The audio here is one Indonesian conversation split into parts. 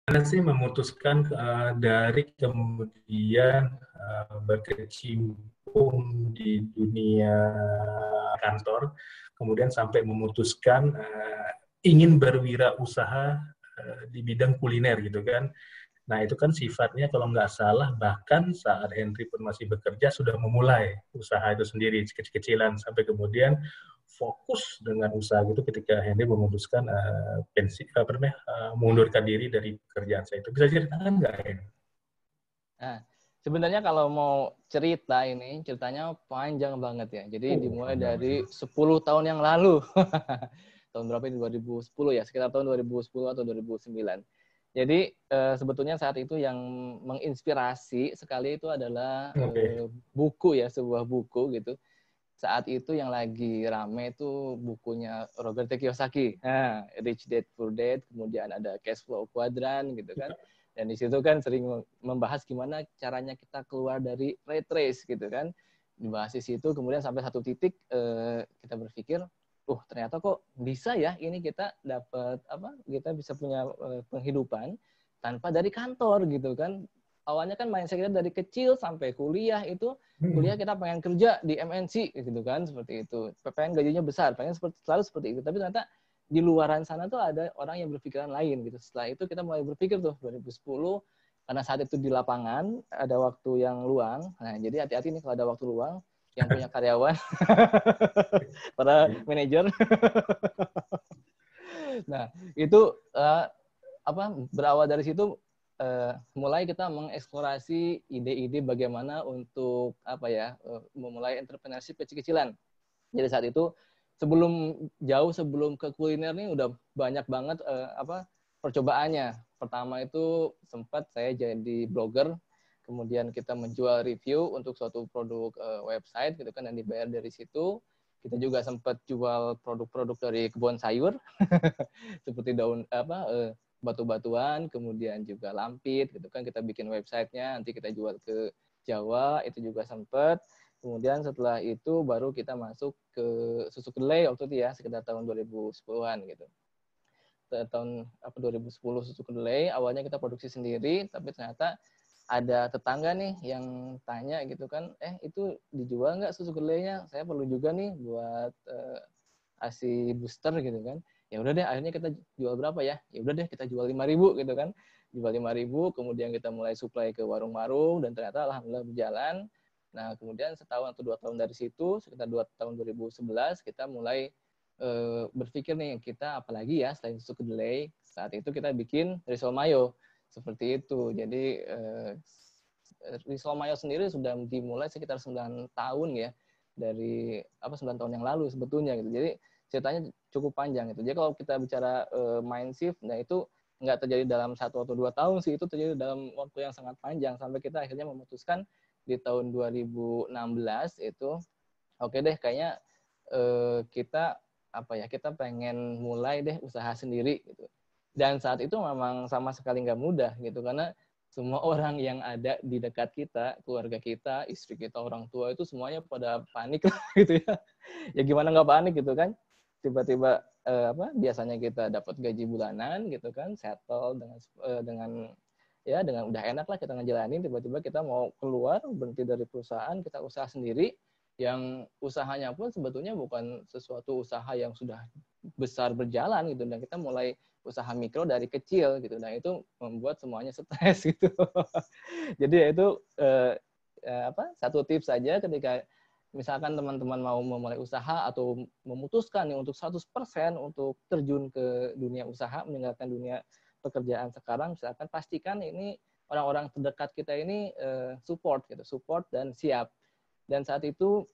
Anda sih memutuskan dari kemudian berkecimpung di dunia kantor, kemudian sampai memutuskan ingin berwirausaha di bidang kuliner gitu kan. Nah itu kan sifatnya kalau nggak salah bahkan saat Henry pun masih bekerja sudah memulai usaha itu sendiri kecil-kecilan sampai kemudian fokus dengan usaha itu ketika Henry memutuskan mengundurkan diri dari pekerjaan saya itu. Bisa ceritakan nggak Henry? Nah, sebenarnya kalau mau cerita ini, ceritanya panjang banget ya. Jadi dimulai dari 10 tahun yang lalu. Tahun berapa ini? 2010 ya, sekitar tahun 2010 atau 2009. Jadi sebetulnya saat itu yang menginspirasi sekali itu adalah buku ya, sebuah buku gitu. Saat itu yang lagi rame itu bukunya Robert Kiyosaki. Nah, Rich Dad Poor Dad, kemudian ada Cash Flow Quadrant gitu kan. Dan di situ kan sering membahas gimana caranya kita keluar dari rat race gitu kan. Dibahas di situ, kemudian sampai satu titik kita berpikir, ternyata kok bisa ya ini kita dapat kita bisa punya penghidupan tanpa dari kantor gitu kan. Awalnya kan mindset kita dari kecil sampai kuliah itu, kuliah kita pengen kerja di MNC gitu kan, seperti itu. Pengen gajinya besar, pengen selalu seperti itu. Tapi ternyata di luaran sana tuh ada orang yang berpikiran lain gitu. Setelah itu kita mulai berpikir tuh 2010, karena saat itu di lapangan ada waktu yang luang. Nah, jadi hati-hati nih kalau ada waktu luang yang punya karyawan, para manajer. Nah, itu berawal dari situ mulai kita mengeksplorasi ide-ide bagaimana untuk memulai entrepreneurship kecil-kecilan. Jadi saat itu jauh sebelum ke kuliner nih udah banyak banget percobaannya. Pertama itu sempat saya jadi blogger, kemudian kita menjual review untuk suatu produk website gitu kan, dan dibayar dari situ. Kita juga sempat jual produk-produk dari kebun sayur seperti daun batu-batuan, kemudian juga lampit gitu kan, kita bikin websitenya, nanti kita jual ke Jawa, itu juga sempat. Kemudian setelah itu baru kita masuk ke susu kedelai waktu itu ya, sekitar tahun 2010-an gitu. Tahun 2010 susu kedelai, awalnya kita produksi sendiri, tapi ternyata ada tetangga nih yang tanya gitu kan, itu dijual nggak susu kedelainya? Saya perlu juga nih buat ASI booster gitu kan. Ya udah deh, akhirnya kita jual berapa ya? Ya udah deh, kita jual 5.000 gitu kan. Jual 5.000, kemudian kita mulai supply ke warung-warung, dan ternyata alhamdulillah berjalan. Nah, kemudian setahun atau 2 tahun dari situ, sekitar tahun 2011, kita mulai berpikir nih, kita apalagi ya selain susu kedelai. Saat itu kita bikin risol mayo. Seperti itu. Jadi risol mayo sendiri sudah dimulai sekitar 9 tahun ya. Dari 9 tahun yang lalu sebetulnya gitu. Jadi ceritanya cukup panjang gitu. Jadi kalau kita bicara mind shift, nah itu nggak terjadi dalam 1 atau 2 tahun sih, itu terjadi dalam waktu yang sangat panjang sampai kita akhirnya memutuskan di tahun 2016 itu oke deh kayaknya kita kita pengen mulai deh usaha sendiri gitu. Dan saat itu memang sama sekali nggak mudah gitu, karena semua orang yang ada di dekat kita, keluarga kita, istri kita, orang tua itu semuanya pada panik gitu ya. Ya gimana nggak panik gitu kan? Tiba-tiba biasanya kita dapat gaji bulanan gitu kan, settle dengan udah enak lah kita ngejalanin, tiba-tiba kita mau keluar, berhenti dari perusahaan, kita usaha sendiri, yang usahanya pun sebetulnya bukan sesuatu usaha yang sudah besar berjalan gitu, dan kita mulai usaha mikro dari kecil gitu, dan itu membuat semuanya stres gitu. Jadi ya itu satu tips saja ketika misalkan teman-teman mau memulai usaha atau memutuskan nih untuk 100% untuk terjun ke dunia usaha, meninggalkan dunia pekerjaan sekarang, misalkan pastikan ini orang-orang terdekat kita ini support dan siap. Dan saat itu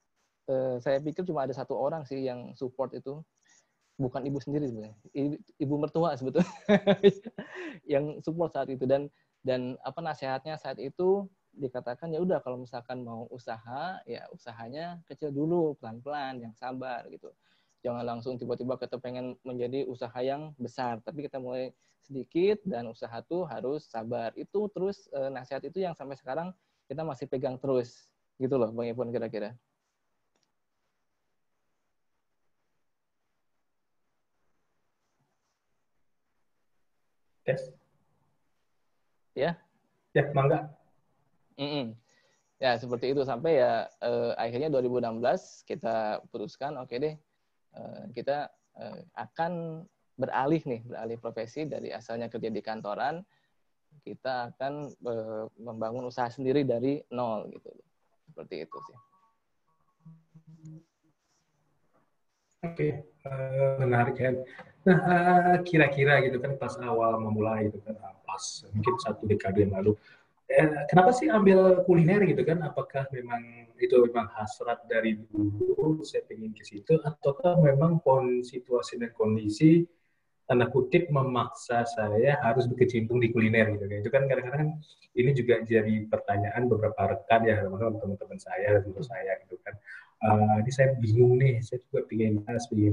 saya pikir cuma ada 1 orang sih yang support itu, bukan ibu sendiri sebenarnya, ibu mertua sebetulnya yang support saat itu, dan nasihatnya saat itu dikatakan ya udah kalau misalkan mau usaha ya usahanya kecil dulu, pelan-pelan, yang sabar gitu. Jangan langsung tiba-tiba kita pengen menjadi usaha yang besar, tapi kita mulai sedikit dan usaha tuh harus sabar. Itu terus nasihat itu yang sampai sekarang kita masih pegang terus gitu loh Bang Ipon kira-kira. Yes. Ya. Ya, mangga. Mm-mm. Ya, seperti itu sampai ya akhirnya 2016 kita putuskan oke deh kita akan beralih profesi dari asalnya kerja di kantoran, kita akan membangun usaha sendiri dari nol gitu. Seperti itu sih. Oke, menarik kan. Nah, kira-kira gitu kan pas awal memulai gitu kan, pas mungkin 1 dekade yang lalu, kenapa sih ambil kuliner gitu kan? Apakah memang itu memang hasrat dari dulu, saya pengen ke situ, ataukah memang situasi dan kondisi tanda kutip memaksa saya harus berkecimpung di kuliner gitu kan? Itu kan kadang-kadang ini juga jadi pertanyaan beberapa rekan ya, teman-teman saya, teman saya gitu kan. Ini saya bingung nih, saya juga pengen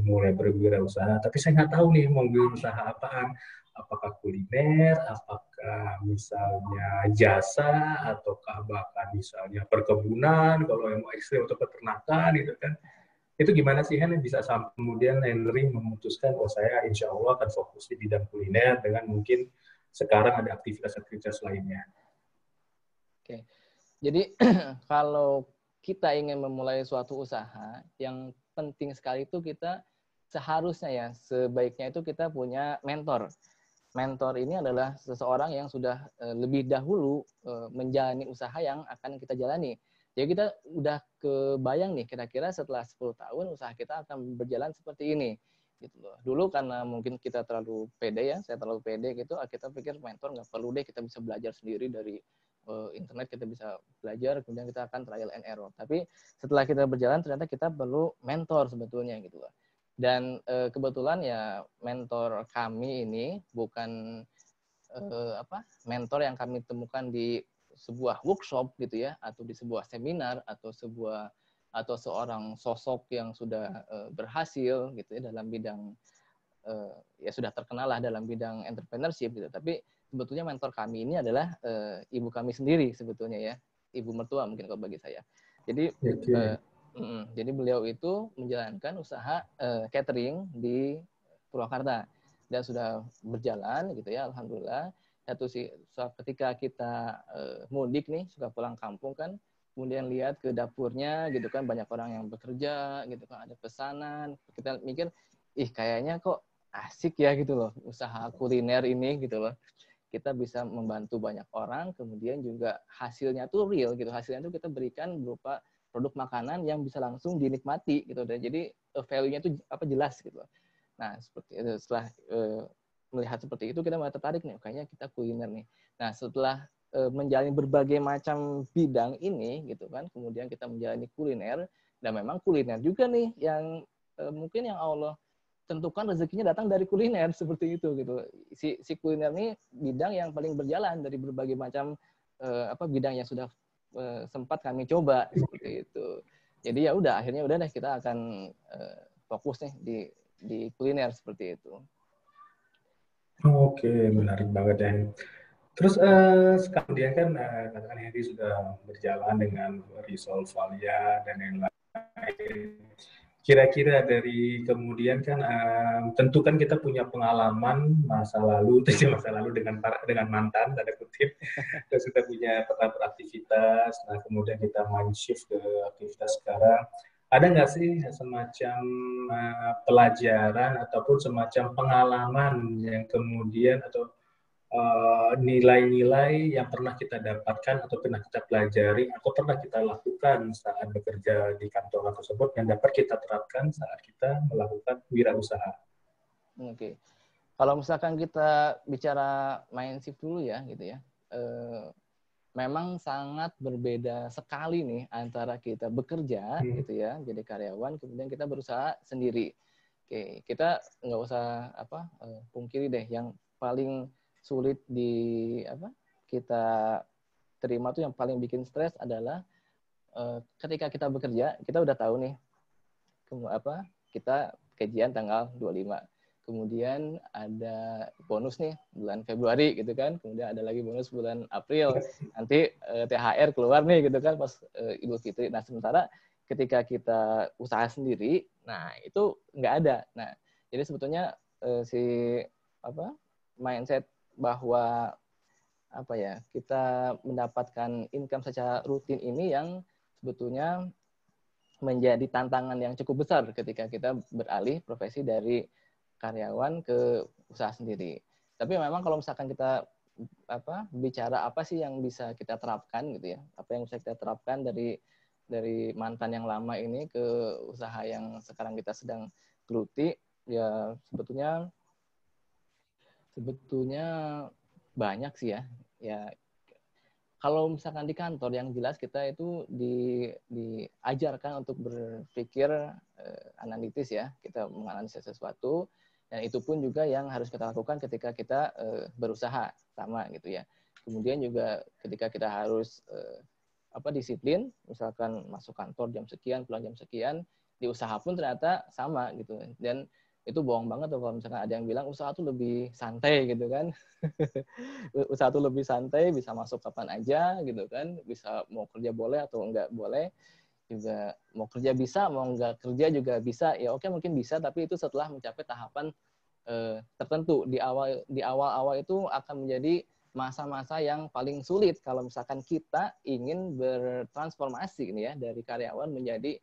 mulai berwirausaha, tapi saya nggak tahu nih mau berusaha apaan. Apakah kuliner, apakah misalnya jasa, ataukah bahkan misalnya perkebunan, kalau yang mau ekstrim atau peternakan gitu kan. Itu gimana sih Hen bisa sampai kemudian Henry memutuskan, oh saya insya Allah akan fokus di bidang kuliner dengan mungkin sekarang ada aktivitas-aktivitas lainnya. Oke. Jadi kalau kita ingin memulai suatu usaha, yang penting sekali itu kita seharusnya ya, sebaiknya itu kita punya mentor. Mentor ini adalah seseorang yang sudah lebih dahulu menjalani usaha yang akan kita jalani. Jadi kita udah kebayang nih kira-kira setelah 10 tahun usaha kita akan berjalan seperti ini. Gitu loh. Dulu karena mungkin kita terlalu pede ya, saya terlalu pede gitu, kita pikir mentor nggak perlu deh, kita bisa belajar sendiri dari internet, kita bisa belajar, kemudian kita akan trial and error. Tapi setelah kita berjalan ternyata kita perlu mentor sebetulnya gitu loh. Dan kebetulan ya mentor kami ini bukan mentor yang kami temukan di sebuah workshop gitu ya, atau di sebuah seminar, atau seorang sosok yang sudah berhasil gitu ya dalam bidang ya sudah terkenal lah dalam bidang entrepreneurship gitu. Tapi sebetulnya mentor kami ini adalah ibu kami sendiri sebetulnya ya, ibu mertua mungkin kalau bagi saya. Jadi jadi beliau itu menjalankan usaha catering di Purwakarta dan sudah berjalan gitu ya, alhamdulillah. Ketika kita mudik nih, suka pulang kampung kan, kemudian lihat ke dapurnya gitu kan, banyak orang yang bekerja gitu kan, ada pesanan, kita mikir kayaknya kok asik ya gitu loh usaha kuliner ini gitu loh, kita bisa membantu banyak orang, kemudian juga hasilnya tuh real gitu, hasilnya tuh kita berikan berupa produk makanan yang bisa langsung dinikmati gitu, dan jadi value-nya tuh jelas gitu loh. Nah seperti itu, setelah melihat seperti itu kita mulai tertarik nih, kayaknya kita kuliner nih. Nah setelah menjalani berbagai macam bidang ini gitu kan, kemudian kita menjalani kuliner, dan memang kuliner juga nih yang mungkin yang Allah tentukan rezekinya datang dari kuliner seperti itu gitu. Si kuliner ini bidang yang paling berjalan dari berbagai macam bidang yang sudah sempat kami coba seperti itu. Jadi ya udah akhirnya udah deh kita akan fokus nih di kuliner seperti itu. Oke, menarik banget ya. Terus kemudian kan katakan Henry sudah berjalan dengan Resolve Valia dan yang lain. Kira-kira dari kemudian kan tentu kan kita punya pengalaman masa lalu dengan mantan tanda kutip, kita sudah punya pernah beraktivitas, nah kemudian kita main shift ke aktivitas sekarang. Ada nggak sih semacam pelajaran ataupun semacam pengalaman yang kemudian atau nilai-nilai yang pernah kita dapatkan atau pernah kita pelajari atau pernah kita lakukan saat bekerja di kantor tersebut yang dapat kita terapkan saat kita melakukan wirausaha? Oke. Kalau misalkan kita bicara main shift dulu ya gitu ya, memang sangat berbeda sekali nih antara kita bekerja gitu ya, jadi karyawan, kemudian kita berusaha sendiri. Oke, kita nggak usah pungkiri deh, yang paling sulit kita terima tuh, yang paling bikin stres adalah ketika kita bekerja, kita udah tahu nih kita gajian tanggal 25. Kemudian ada bonus nih bulan Februari gitu kan, kemudian ada lagi bonus bulan April, nanti THR keluar nih gitu kan pas Idul Fitri. Nah sementara ketika kita usaha sendiri, nah itu nggak ada. Nah jadi sebetulnya mindset bahwa apa ya, kita mendapatkan income secara rutin ini yang sebetulnya menjadi tantangan yang cukup besar ketika kita beralih profesi dari karyawan ke usaha sendiri. Tapi memang kalau misalkan kita bicara apa sih yang bisa kita terapkan gitu ya, apa yang bisa kita terapkan dari mantan yang lama ini ke usaha yang sekarang kita sedang geluti, ya sebetulnya banyak sih ya. Ya kalau misalkan di kantor yang jelas kita itu diajarkan untuk berpikir analitis ya, kita menganalisa sesuatu, dan itu pun juga yang harus kita lakukan ketika kita berusaha sama gitu ya. Kemudian juga ketika kita harus disiplin, misalkan masuk kantor jam sekian, pulang jam sekian, di usaha pun ternyata sama gitu. Dan itu bohong banget tuh kalau misalkan ada yang bilang usaha tuh lebih santai gitu kan. Usaha tuh lebih santai, bisa masuk kapan aja gitu kan, bisa mau kerja boleh atau enggak boleh, juga mau kerja bisa, mau enggak kerja juga bisa. Ya oke mungkin bisa, tapi itu setelah mencapai tahapan tertentu. Di awal-awal itu akan menjadi masa-masa yang paling sulit kalau misalkan kita ingin bertransformasi ini ya dari karyawan menjadi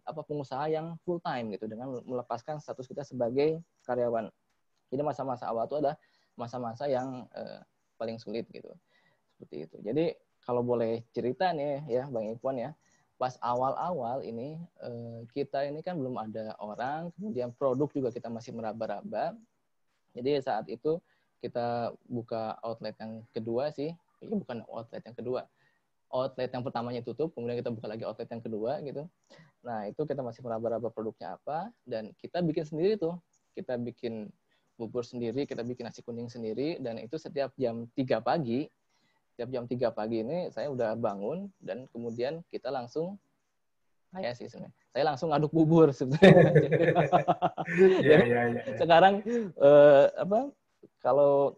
pengusaha yang full time gitu dengan melepaskan status kita sebagai karyawan. Jadi masa-masa awal itu adalah masa-masa yang paling sulit gitu. Seperti itu. Jadi kalau boleh cerita nih ya Bang Ipon ya, pas awal-awal ini kita ini kan belum ada orang, kemudian produk juga kita masih meraba-raba. Jadi saat itu kita buka outlet yang kedua sih, ini bukan outlet yang kedua. Outlet yang pertamanya tutup, kemudian kita buka lagi outlet yang kedua gitu. Nah, itu kita masih meraba-raba produknya apa, dan kita bikin sendiri tuh. Kita bikin bubur sendiri, kita bikin nasi kuning sendiri, dan itu setiap jam 3 pagi, ini saya udah bangun, dan kemudian kita langsung, saya langsung ngaduk bubur sebenarnya. Jadi, sekarang kalau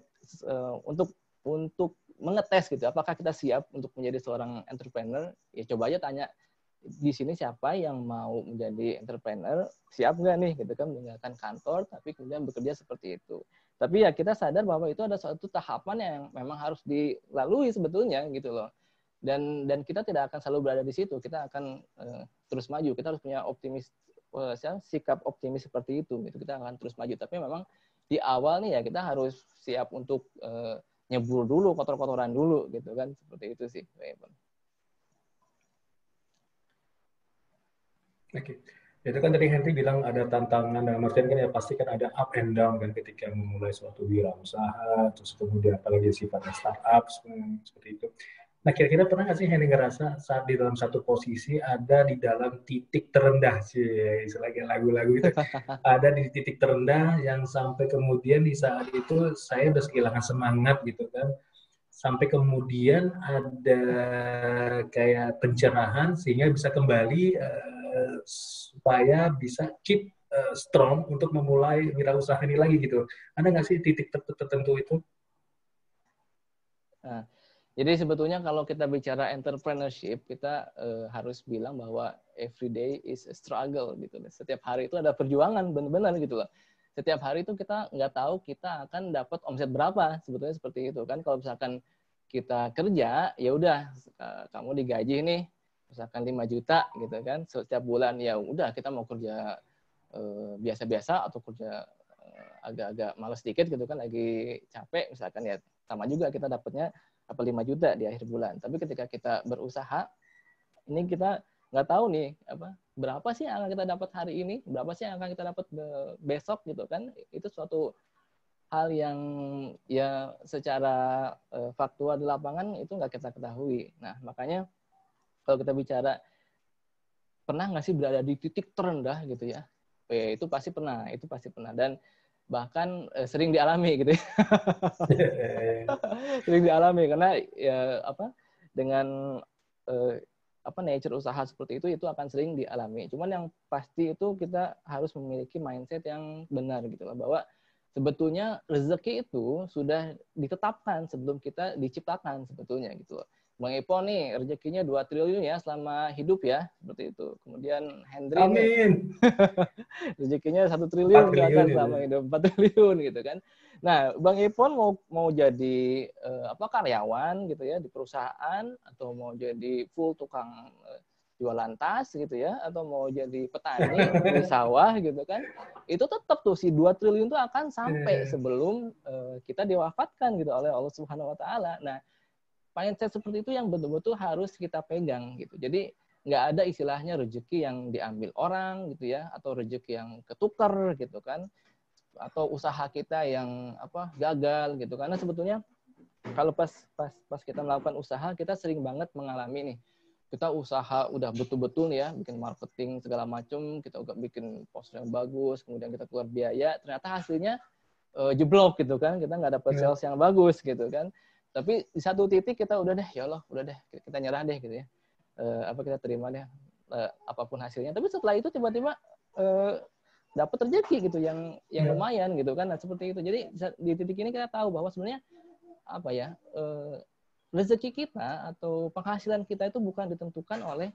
untuk mengetes gitu, apakah kita siap untuk menjadi seorang entrepreneur? Ya coba aja tanya di sini siapa yang mau menjadi entrepreneur, siap nggak nih gitu kan meninggalkan kantor tapi kemudian bekerja seperti itu. Tapi ya kita sadar bahwa itu ada suatu tahapan yang memang harus dilalui sebetulnya gitu loh. Dan kita tidak akan selalu berada di situ, kita akan terus maju. Kita harus punya sikap optimis seperti itu gitu. Kita akan terus maju, tapi memang di awal nih ya kita harus siap untuk nyebur dulu, kotor-kotoran dulu gitu kan, seperti itu sih. Oke. Itu kan tadi Henry bilang ada tantangan, dalam artian kan ya pasti kan ada up and down kan ketika memulai suatu wirausaha, terus kemudian apalagi sifatnya startup seperti itu. Nah kira-kira pernah nggak sih Henry ngerasa saat di dalam satu posisi ada di dalam titik terendah sih, istilahnya lagu-lagu itu, ada di titik terendah yang sampai kemudian di saat itu saya udah kehilangan semangat gitu kan, sampai kemudian ada kayak pencerahan sehingga bisa kembali supaya bisa keep strong untuk memulai wirausaha ini lagi gitu. Ada nggak sih titik tertentu itu? Nah, jadi sebetulnya kalau kita bicara entrepreneurship, kita harus bilang bahwa every day is a struggle gitu. Setiap hari itu ada perjuangan benar-benar gitu loh. Setiap hari itu kita nggak tahu kita akan dapat omset berapa, sebetulnya seperti itu kan. Kalau misalkan kita kerja, ya udah kamu digaji nih misalkan 5 juta gitu kan setiap bulan, ya udah kita mau kerja biasa-biasa atau kerja agak-agak malas sedikit gitu kan, lagi capek misalkan, ya sama juga kita dapatnya 5 juta di akhir bulan. Tapi ketika kita berusaha, ini kita nggak tahu nih berapa sih yang akan kita dapat hari ini, berapa sih yang akan kita dapat besok gitu kan. Itu suatu hal yang ya secara faktual di lapangan itu nggak kita ketahui. Nah makanya kalau kita bicara pernah nggak sih berada di titik terendah gitu ya, itu pasti pernah, dan bahkan sering dialami gitu ya. Sering dialami karena ya dengan nature usaha seperti itu akan sering dialami. Cuman yang pasti itu kita harus memiliki mindset yang benar gitu loh, bahwa sebetulnya rezeki itu sudah ditetapkan sebelum kita diciptakan sebetulnya gitu loh. Bang Ipon nih rezekinya 2 triliun ya selama hidup ya, seperti itu. Kemudian Hendry nih rezekinya 1 triliun misalkan selama hidup, 4 triliun gitu kan. Nah, Bang Ipon mau jadi karyawan gitu ya di perusahaan, atau mau jadi full tukang jualan tas gitu ya, atau mau jadi petani di sawah gitu kan, itu tetap tuh si 2 triliun itu akan sampai sebelum kita diwafatkan gitu oleh Allah Subhanahu wa taala. Nah, mindset seperti itu yang betul-betul harus kita pegang gitu. Jadi nggak ada istilahnya rezeki yang diambil orang gitu ya, atau rezeki yang ketukar gitu kan, atau usaha kita yang gagal gitu. Karena sebetulnya kalau pas kita melakukan usaha, kita sering banget mengalami nih, kita usaha udah betul-betul ya, bikin marketing segala macam, kita udah bikin poster yang bagus, kemudian kita keluar biaya, ternyata hasilnya jeblok gitu kan, kita nggak dapet sales yang bagus gitu kan. Tapi di satu titik kita udah deh, ya Allah, udah deh, kita nyerah deh gitu ya, kita terima deh apapun hasilnya. Tapi setelah itu tiba-tiba dapat rezeki gitu yang lumayan gitu kan. Nah, seperti itu. Jadi di titik ini kita tahu bahwa sebenarnya rezeki kita atau penghasilan kita itu bukan ditentukan oleh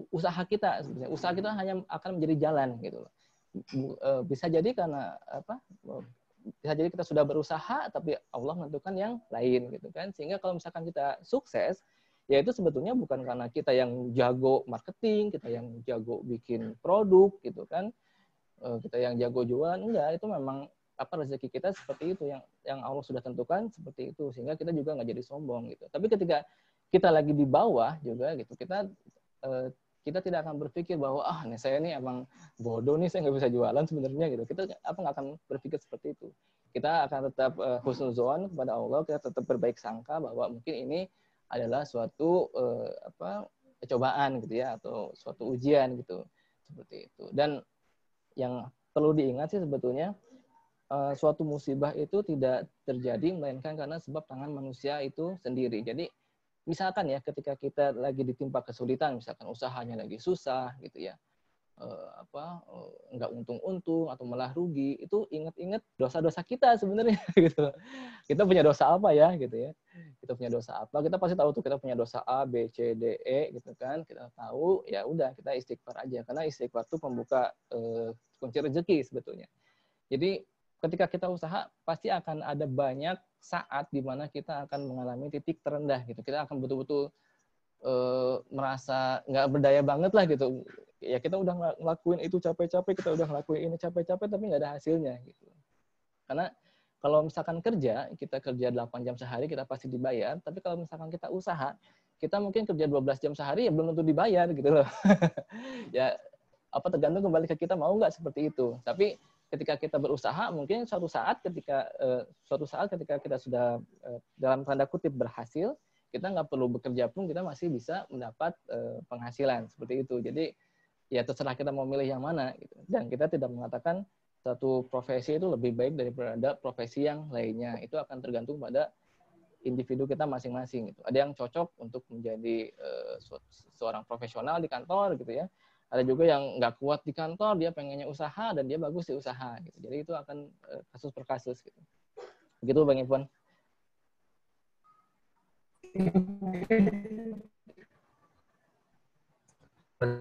usaha kita sebenarnya. Usaha kita hanya akan menjadi jalan gitu loh. Bisa jadi karena bisa jadi kita sudah berusaha tapi Allah menentukan yang lain gitu kan. Sehingga kalau misalkan kita sukses, ya itu sebetulnya bukan karena kita yang jago marketing, kita yang jago bikin produk gitu kan, kita yang jago jualan, enggak, itu memang rezeki kita seperti itu, yang Allah sudah tentukan seperti itu, sehingga kita juga nggak jadi sombong gitu. Tapi ketika kita lagi di bawah juga gitu, kita tidak akan berpikir bahwa nih saya ini emang bodoh nih, saya nggak bisa jualan sebenarnya gitu. Kita nggak akan berpikir seperti itu. Kita akan tetap husnuzon kepada Allah, kita tetap berbaik sangka bahwa mungkin ini adalah suatu cobaan gitu ya, atau suatu ujian gitu, seperti itu. Dan yang perlu diingat sih sebetulnya, suatu musibah itu tidak terjadi melainkan karena sebab tangan manusia itu sendiri. Jadi misalkan ya, ketika kita lagi ditimpa kesulitan, misalkan usahanya lagi susah gitu ya, nggak untung-untung atau malah rugi, itu ingat-ingat dosa-dosa kita sebenarnya gitu. Kita punya dosa apa ya gitu ya? Kita punya dosa apa? Kita pasti tahu tuh, kita punya dosa A, B, C, D, E gitu kan. Kita tahu, ya udah kita istighfar aja, karena istighfar itu pembuka kunci rezeki sebetulnya. Jadi ketika kita usaha, pasti akan ada banyak saat di mana kita akan mengalami titik terendah gitu. Kita akan betul-betul merasa nggak berdaya banget lah gitu. Ya kita udah ngelakuin itu capek-capek, kita udah ngelakuin ini capek-capek, tapi nggak ada hasilnya gitu. Karena kalau misalkan kita kerja 8 jam sehari, kita pasti dibayar. Tapi kalau misalkan kita usaha, kita mungkin kerja 12 jam sehari, ya belum tentu dibayar gitu loh. Ya tergantung kembali ke kita mau nggak seperti itu. Tapi ketika kita berusaha, mungkin suatu saat ketika kita sudah dalam tanda kutip berhasil, kita nggak perlu bekerja pun kita masih bisa mendapat penghasilan seperti itu. Jadi ya terserah kita mau milih yang mana gitu. Dan kita tidak mengatakan satu profesi itu lebih baik daripada profesi yang lainnya. Itu akan tergantung pada individu kita masing-masing gitu. Ada yang cocok untuk menjadi seorang profesional di kantor gitu ya. Ada juga yang nggak kuat di kantor, dia pengennya usaha dan dia bagus di usaha gitu. Jadi itu akan kasus per kasus gitu. Begitu Bang Ipon.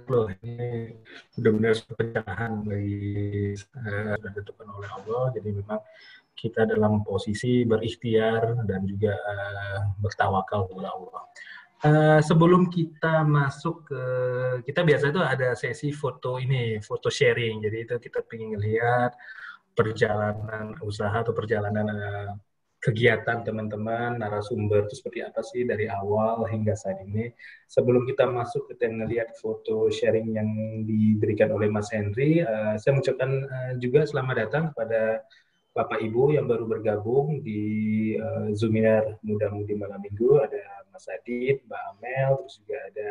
Loh, ini benar-benar pencerahan bagi ditentukan oleh Allah. Jadi memang kita dalam posisi berikhtiar dan juga bertawakal kepada Allah. Sebelum kita masuk ke, kita biasa itu ada sesi foto sharing. Jadi itu kita ingin lihat perjalanan usaha atau perjalanan kegiatan teman-teman, narasumber itu seperti apa sih dari awal hingga saat ini. Sebelum kita masuk, kita melihat foto sharing yang diberikan oleh Mas Henry. Saya mengucapkan juga selamat datang kepada Bapak Ibu yang baru bergabung di Zoominar Muda Mudi Malam Minggu. Ada Mas Adit, Mbak Amel, terus juga ada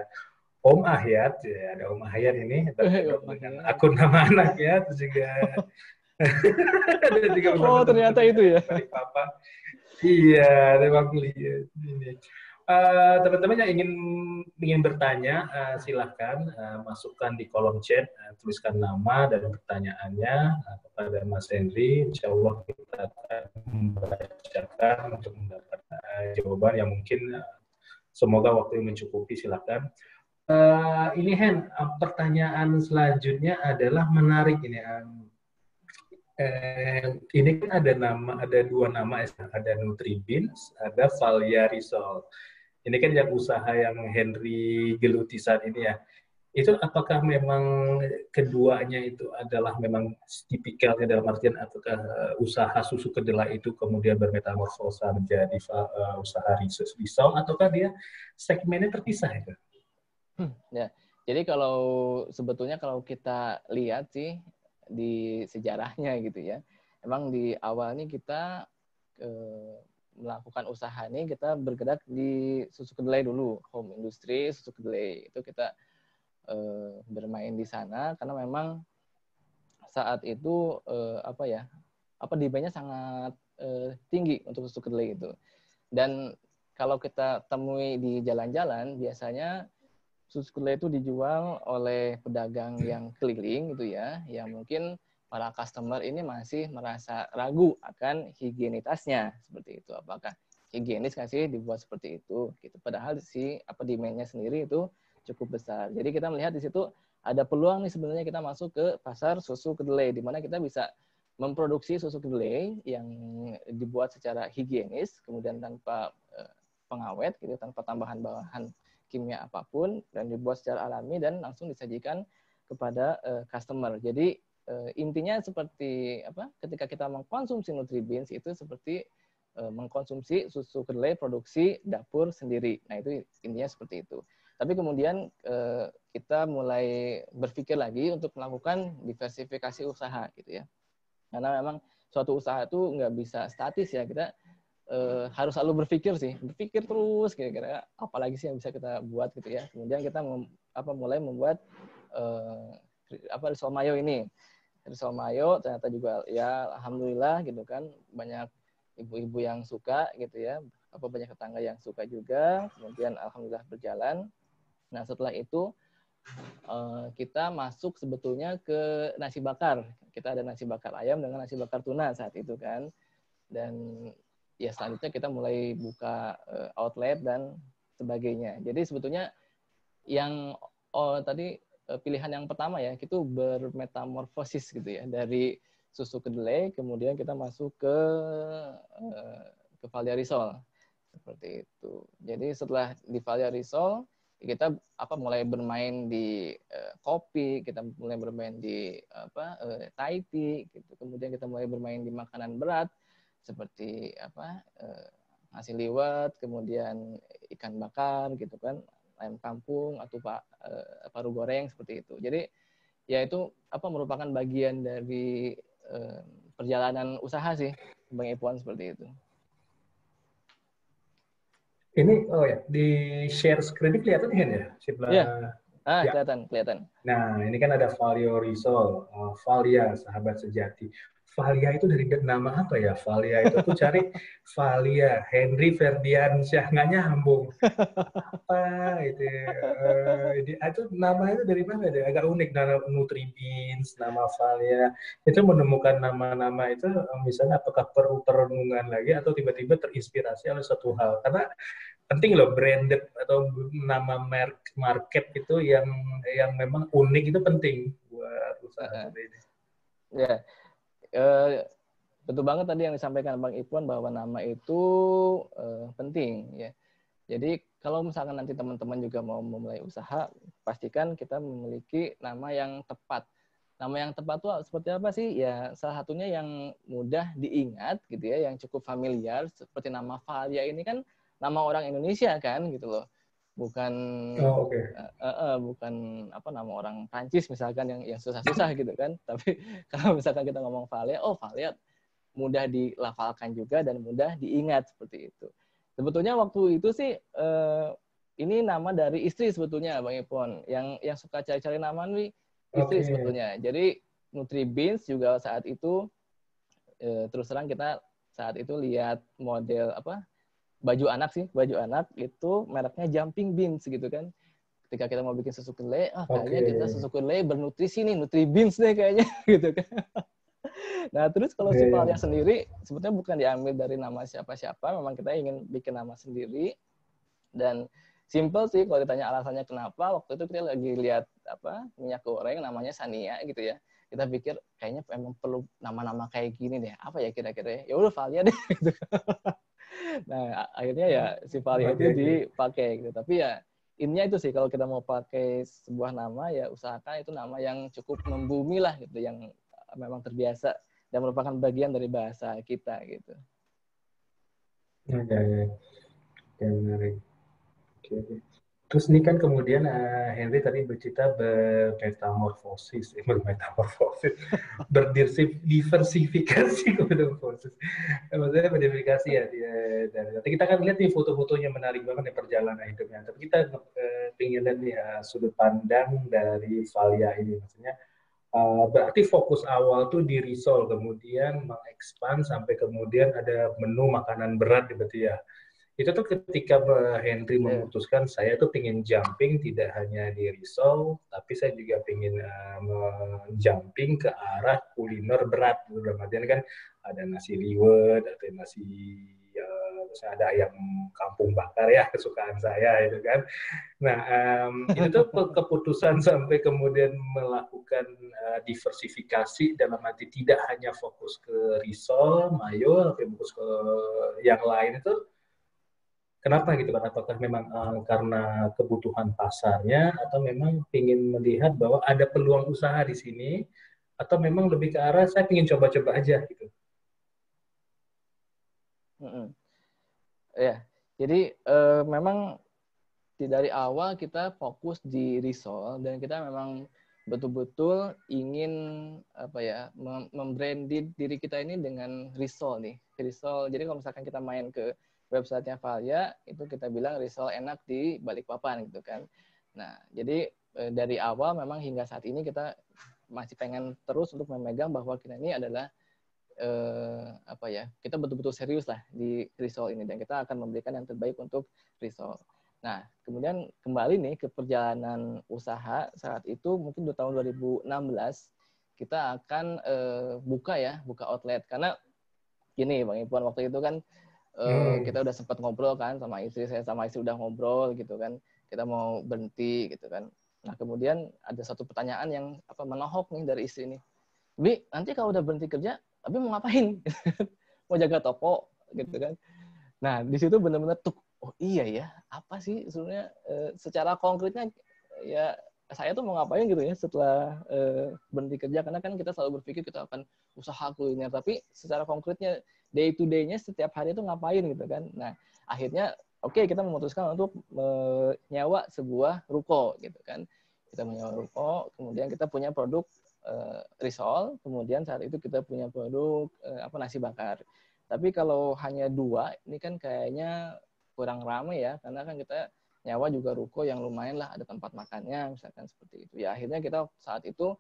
Om Ahyat. Ya, ada Om Ahyat ini, dengan akun nama anak ya, terus juga ada juga ternyata itu ya. Papa. Iya, terima kasih. Teman-teman yang ingin bertanya, silahkan masukkan di kolom chat, tuliskan nama dan pertanyaannya kepada Mas Henry. Insya Allah kita akan membacakan untuk mendapat jawaban yang mungkin semoga waktu yang mencukupi. Silahkan. Ini Hen, pertanyaan selanjutnya adalah menarik ini. Ini kan ada dua nama, ada Nutribins, ada Valia Risol. Ini kan yang usaha yang Henry gelutisan ini ya. Itu apakah memang keduanya itu adalah memang tipikalnya dalam artian apakah usaha susu kedelai itu kemudian bermetamorfosa menjadi usaha risol ataukah dia segmennya terpisah itu? Ya, jadi kalau sebetulnya kalau kita lihat sih di sejarahnya gitu ya, emang di awalnya kita melakukan usaha ini kita bergerak di susu kedelai dulu, home industry susu kedelai itu kita bermain di sana karena memang saat itu demandnya sangat tinggi untuk susu kedelai itu. Dan kalau kita temui di jalan-jalan biasanya susu kedelai itu dijual oleh pedagang yang keliling gitu ya, yang mungkin para customer ini masih merasa ragu akan higienitasnya seperti itu. Apakah higienis nggak sih dibuat seperti itu? Gitu. Padahal demand-nya sendiri itu cukup besar. Jadi kita melihat di situ ada peluang nih sebenarnya kita masuk ke pasar susu kedelai, di mana kita bisa memproduksi susu kedelai yang dibuat secara higienis, kemudian tanpa pengawet, gitu, tanpa tambahan bahan kimia apapun, dan dibuat secara alami dan langsung disajikan kepada customer. Jadi intinya seperti apa? Ketika kita mengkonsumsi Nutribins itu seperti mengkonsumsi susu kedelai produksi dapur sendiri. Nah itu intinya seperti itu. Tapi kemudian kita mulai berpikir lagi untuk melakukan diversifikasi usaha gitu ya. Karena memang suatu usaha itu nggak bisa statis ya, kita harus selalu berpikir terus kira-kira apalagi sih yang bisa kita buat gitu ya. Kemudian kita mulai membuat risol mayo ini. Risol mayo ternyata juga ya alhamdulillah gitu kan, banyak ibu-ibu yang suka gitu ya, banyak tetangga yang suka juga, kemudian alhamdulillah berjalan. Nah setelah itu kita masuk sebetulnya ke nasi bakar. Kita ada nasi bakar ayam dengan nasi bakar tuna saat itu kan. Dan ya selanjutnya kita mulai buka outlet dan sebagainya. Jadi sebetulnya yang tadi pilihan yang pertama ya, itu bermetamorfosis gitu ya, dari susu kedelai kemudian kita masuk ke Valia Risol seperti itu. Jadi setelah di Valia Risol kita mulai bermain di kopi, kita mulai bermain di Thai tea gitu. Kemudian kita mulai bermain di makanan berat seperti nasi liwet, kemudian ikan bakar gitu kan, ayam kampung atau paru goreng seperti itu. Jadi ya itu merupakan bagian dari perjalanan usaha sih Bang Ipwan seperti itu. Ini di share screen kelihatan kan ya? Iya. Ya. Kelihatan. Nah, ini kan ada Valia Risol, Valia, sahabat sejati. Valia itu dari nama apa ya? Valia itu aku cari Valia, Henry Ferdiansyah, nggak nyambung. Apa itu? Itu nama itu dari mana deh? Agak unik, nama Nutribins, nama Valia. Itu menemukan nama-nama itu, misalnya apakah perlu perenungan lagi atau tiba-tiba terinspirasi oleh satu hal? Karena penting loh, branded atau nama market itu yang memang unik itu penting buat usaha seperti ini. Ya, betul banget tadi yang disampaikan Bang Ipwan bahwa nama itu penting ya. Jadi kalau misalkan nanti teman-teman juga mau memulai usaha, pastikan kita memiliki nama yang tepat. Nama yang tepat itu seperti apa sih? Ya salah satunya yang mudah diingat gitu ya, yang cukup familiar seperti nama Valia ini kan nama orang Indonesia kan gitu loh. Bukan bukan nama orang Prancis misalkan yang susah-susah gitu kan. Tapi kalau misalkan kita ngomong Valia, Valia mudah dilafalkan juga dan mudah diingat seperti itu. Sebetulnya waktu itu sih ini nama dari istri sebetulnya Bang Ipon, yang suka cari-cari nama nih istri sebetulnya. Jadi Nutribins juga saat itu terus terang kita saat itu lihat model baju anak itu mereknya Jumping Beans gitu kan. Ketika kita mau bikin susu kedelai, kayaknya kita susu kedelai bernutrisi nih, Nutribins deh kayaknya gitu kan. Nah, terus kalau si Valia sendiri sebetulnya bukan diambil dari nama siapa-siapa, memang kita ingin bikin nama sendiri. Dan simple sih kalau ditanya alasannya kenapa, waktu itu kita lagi lihat minyak goreng namanya Sania gitu ya. kita pikir kayaknya memang perlu nama-nama kayak gini deh. Apa ya kira-kira? Ya udah Valia deh. Gitu. Nah, akhirnya ya si Valia itu dipakai gitu. Tapi ya intinya itu sih, kalau kita mau pakai sebuah nama ya usahakan itu nama yang cukup membumi lah gitu, yang memang terbiasa dan merupakan bagian dari bahasa kita gitu. Ya, ya, ya, menarik. Oke. Terus ini kan kemudian Henry tadi bercerita bermetamorfosis, berdiversifikasi metamorfosis. Maksudnya berdiversifikasi ya. Nanti kita kan lihat nih foto-fotonya menarik banget ya perjalanan hidupnya. Tapi kita ingin lihat nih sudut pandang dari Valia ini, maksudnya berarti fokus awal tuh di risol, kemudian mengekspan sampai kemudian ada menu makanan berat berarti ya. Itu tuh ketika Henry memutuskan saya tuh pengen jumping tidak hanya di risol, tapi saya juga pengen jumping ke arah kuliner berat. Dalam artian kan ada nasi liwet, ada nasi ada ayam kampung bakar ya, kesukaan saya itu kan. Nah, itu tuh keputusan sampai kemudian melakukan diversifikasi dalam arti tidak hanya fokus ke risol, mayo, tapi fokus ke yang lain itu. Kenapa gitu kan? Apakah memang karena kebutuhan pasarnya, atau memang ingin melihat bahwa ada peluang usaha di sini, atau memang lebih ke arah saya ingin coba-coba aja gitu? Ya, jadi memang dari awal kita fokus di risol dan kita memang betul-betul ingin apa ya membranded diri kita ini dengan risol nih. Risol. Jadi kalau misalkan kita main ke websitenya Valia, itu kita bilang risol enak di Balikpapan gitu kan. Nah, jadi dari awal memang hingga saat ini kita masih pengen terus untuk memegang bahwa kita ini adalah apa ya, kita betul-betul serius lah di risol ini dan kita akan memberikan yang terbaik untuk risol. Nah, kemudian kembali nih ke perjalanan usaha saat itu mungkin di tahun 2016 kita akan buka outlet, karena gini Bang Ipuan, waktu itu kan kita udah sempat ngobrol kan sama istri, saya sama istri udah ngobrol gitu kan, kita mau berhenti gitu kan. Nah, kemudian ada satu pertanyaan yang menohok nih dari istri ini. Bi, nanti kalau udah berhenti kerja, Abi mau ngapain? Mau jaga toko gitu kan. Nah, di situ benar-benar tuh, oh iya ya, apa sih sebenarnya secara konkretnya ya saya tuh mau ngapain gitu ya setelah berhenti kerja, karena kan kita selalu berpikir kita akan usaha kuliner, tapi secara konkretnya day to day-nya setiap hari itu ngapain gitu kan. Nah, akhirnya kita memutuskan untuk menyewa sebuah ruko gitu kan. Kita menyewa ruko, kemudian kita punya produk risol, kemudian saat itu kita punya produk nasi bakar. Tapi kalau hanya dua, ini kan kayaknya kurang ramai ya, karena kan kita nyawa juga ruko yang lumayan lah, ada tempat makannya, misalkan seperti itu. Ya akhirnya kita saat itu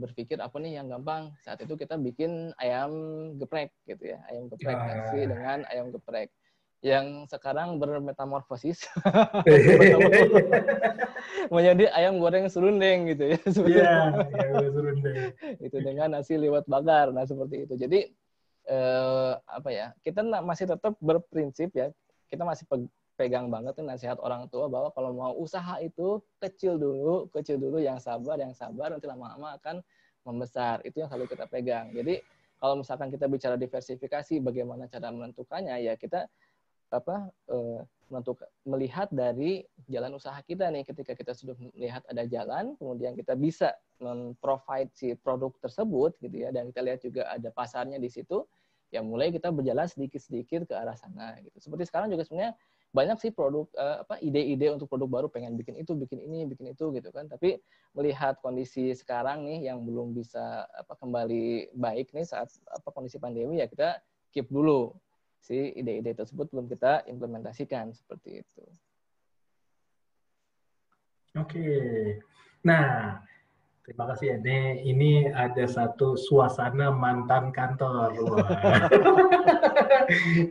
berpikir apa nih yang gampang. Saat itu kita bikin ayam geprek gitu ya, ayam geprek nasi dengan ayam geprek yang sekarang bermetamorfosis menjadi ayam goreng serundeng gitu ya. Iya, serundeng. Itu dengan nasi liwet bakar. Nah, seperti itu. Jadi kita masih tetap berprinsip ya. Kita masih pegang banget tuh nasihat orang tua bahwa kalau mau usaha itu kecil dulu, yang sabar, nanti lama-lama akan membesar. Itu yang selalu kita pegang. Jadi kalau misalkan kita bicara diversifikasi, bagaimana cara menentukannya, ya kita melihat dari jalan usaha kita nih. Ketika kita sudah melihat ada jalan, kemudian kita bisa memprovide si produk tersebut gitu ya, dan kita lihat juga ada pasarnya di situ, ya mulai kita berjalan sedikit-sedikit ke arah sana gitu. Seperti sekarang juga sebenarnya banyak sih produk ide-ide untuk produk baru, pengen bikin itu, bikin ini, bikin itu gitu kan. Tapi melihat kondisi sekarang nih yang belum bisa kembali baik nih saat kondisi pandemi, ya kita keep dulu si ide-ide tersebut, belum kita implementasikan seperti itu. Oke. Nah, terima kasih ya. Ini ada satu suasana mantan kantor.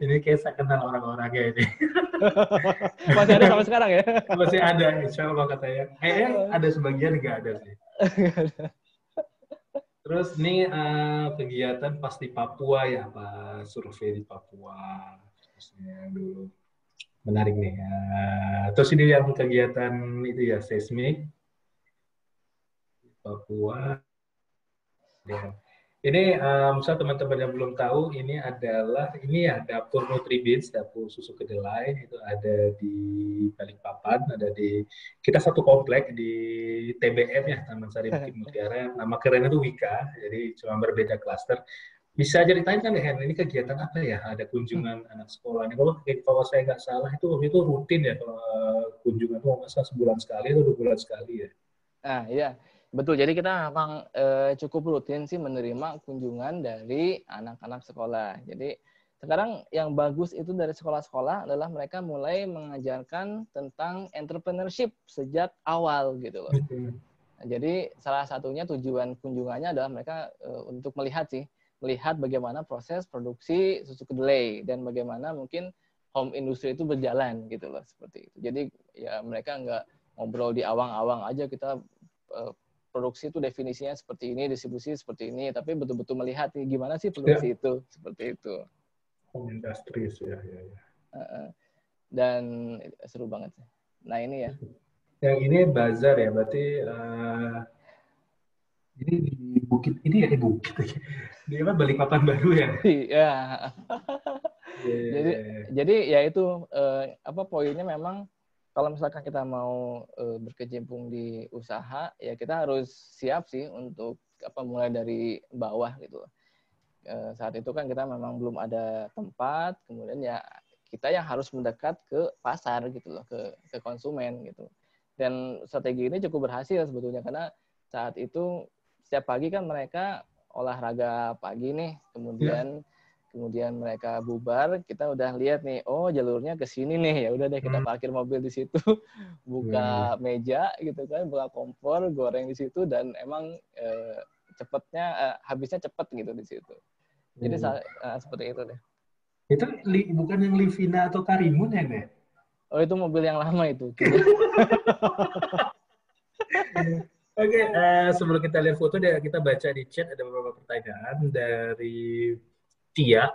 Ini kayak saya kenal orang-orangnya ini. Masih ada sampai sekarang ya? Masih ada, insya Allah katanya. Ada sebagian nggak ada sih. Terus ini kegiatan pas di Papua ya, Pak, survei di Papua. Dulu. Menarik nih. Terus ini yang kegiatan itu ya, seismik di Papua. Ini misal teman-teman yang belum tahu, ini ya dapur Nutribins, dapur susu kedelai, itu ada di Balikpapan, ada di kita satu komplek di TBM ya, Taman Sari Bukit Mutiara. Nama kerennya itu Wika, jadi cuma berbeda klaster. Bisa ceritain kan ya, Hen, ini kegiatan apa ya? Ada kunjungan anak sekolah. Ini kalau saya nggak salah itu rutin ya, kalau kunjungan itu nggak salah sebulan sekali atau 2 bulan sekali ya. Nah, iya, betul. Jadi kita memang cukup rutin sih menerima kunjungan dari anak-anak sekolah. Jadi sekarang yang bagus itu dari sekolah-sekolah adalah mereka mulai mengajarkan tentang entrepreneurship sejak awal gitu loh. Nah, jadi salah satunya tujuan kunjungannya adalah mereka untuk melihat bagaimana proses produksi susu kedelai dan bagaimana mungkin home industry itu berjalan gitu loh, seperti itu. Jadi ya mereka nggak ngobrol di awang-awang aja, kita produksi itu definisinya seperti ini, distribusi seperti ini, tapi betul-betul melihat nih gimana sih produksi itu, seperti itu. Home industries ya. Dan seru banget sih. Nah ini ya. Yang ini bazar ya, berarti ini di Bukit ini ya, di Bukit ya. Di apa, Balikpapan baru ya. Iya. Yeah. Jadi ya itu apa poinnya, memang kalau misalkan kita mau berkecimpung di usaha, ya kita harus siap sih untuk mulai dari bawah gitu. Saat itu kan kita memang belum ada tempat, kemudian ya kita yang harus mendekat ke pasar gitu loh, ke konsumen gitu. Dan strategi ini cukup berhasil sebetulnya, karena saat itu setiap pagi kan mereka olahraga pagi nih, kemudian mereka bubar, kita udah lihat nih, oh jalurnya ke sini nih, ya udah deh kita parkir mobil di situ, buka meja gitu kan, buka kompor, goreng di situ, dan emang habisnya cepet gitu di situ. Jadi seperti itu deh. Itu bukan yang Livina atau Karimun ya, Nek? Oh, itu mobil yang lama itu. Oke, sebelum kita lihat foto, kita baca di chat ada beberapa pertanyaan dari Tia.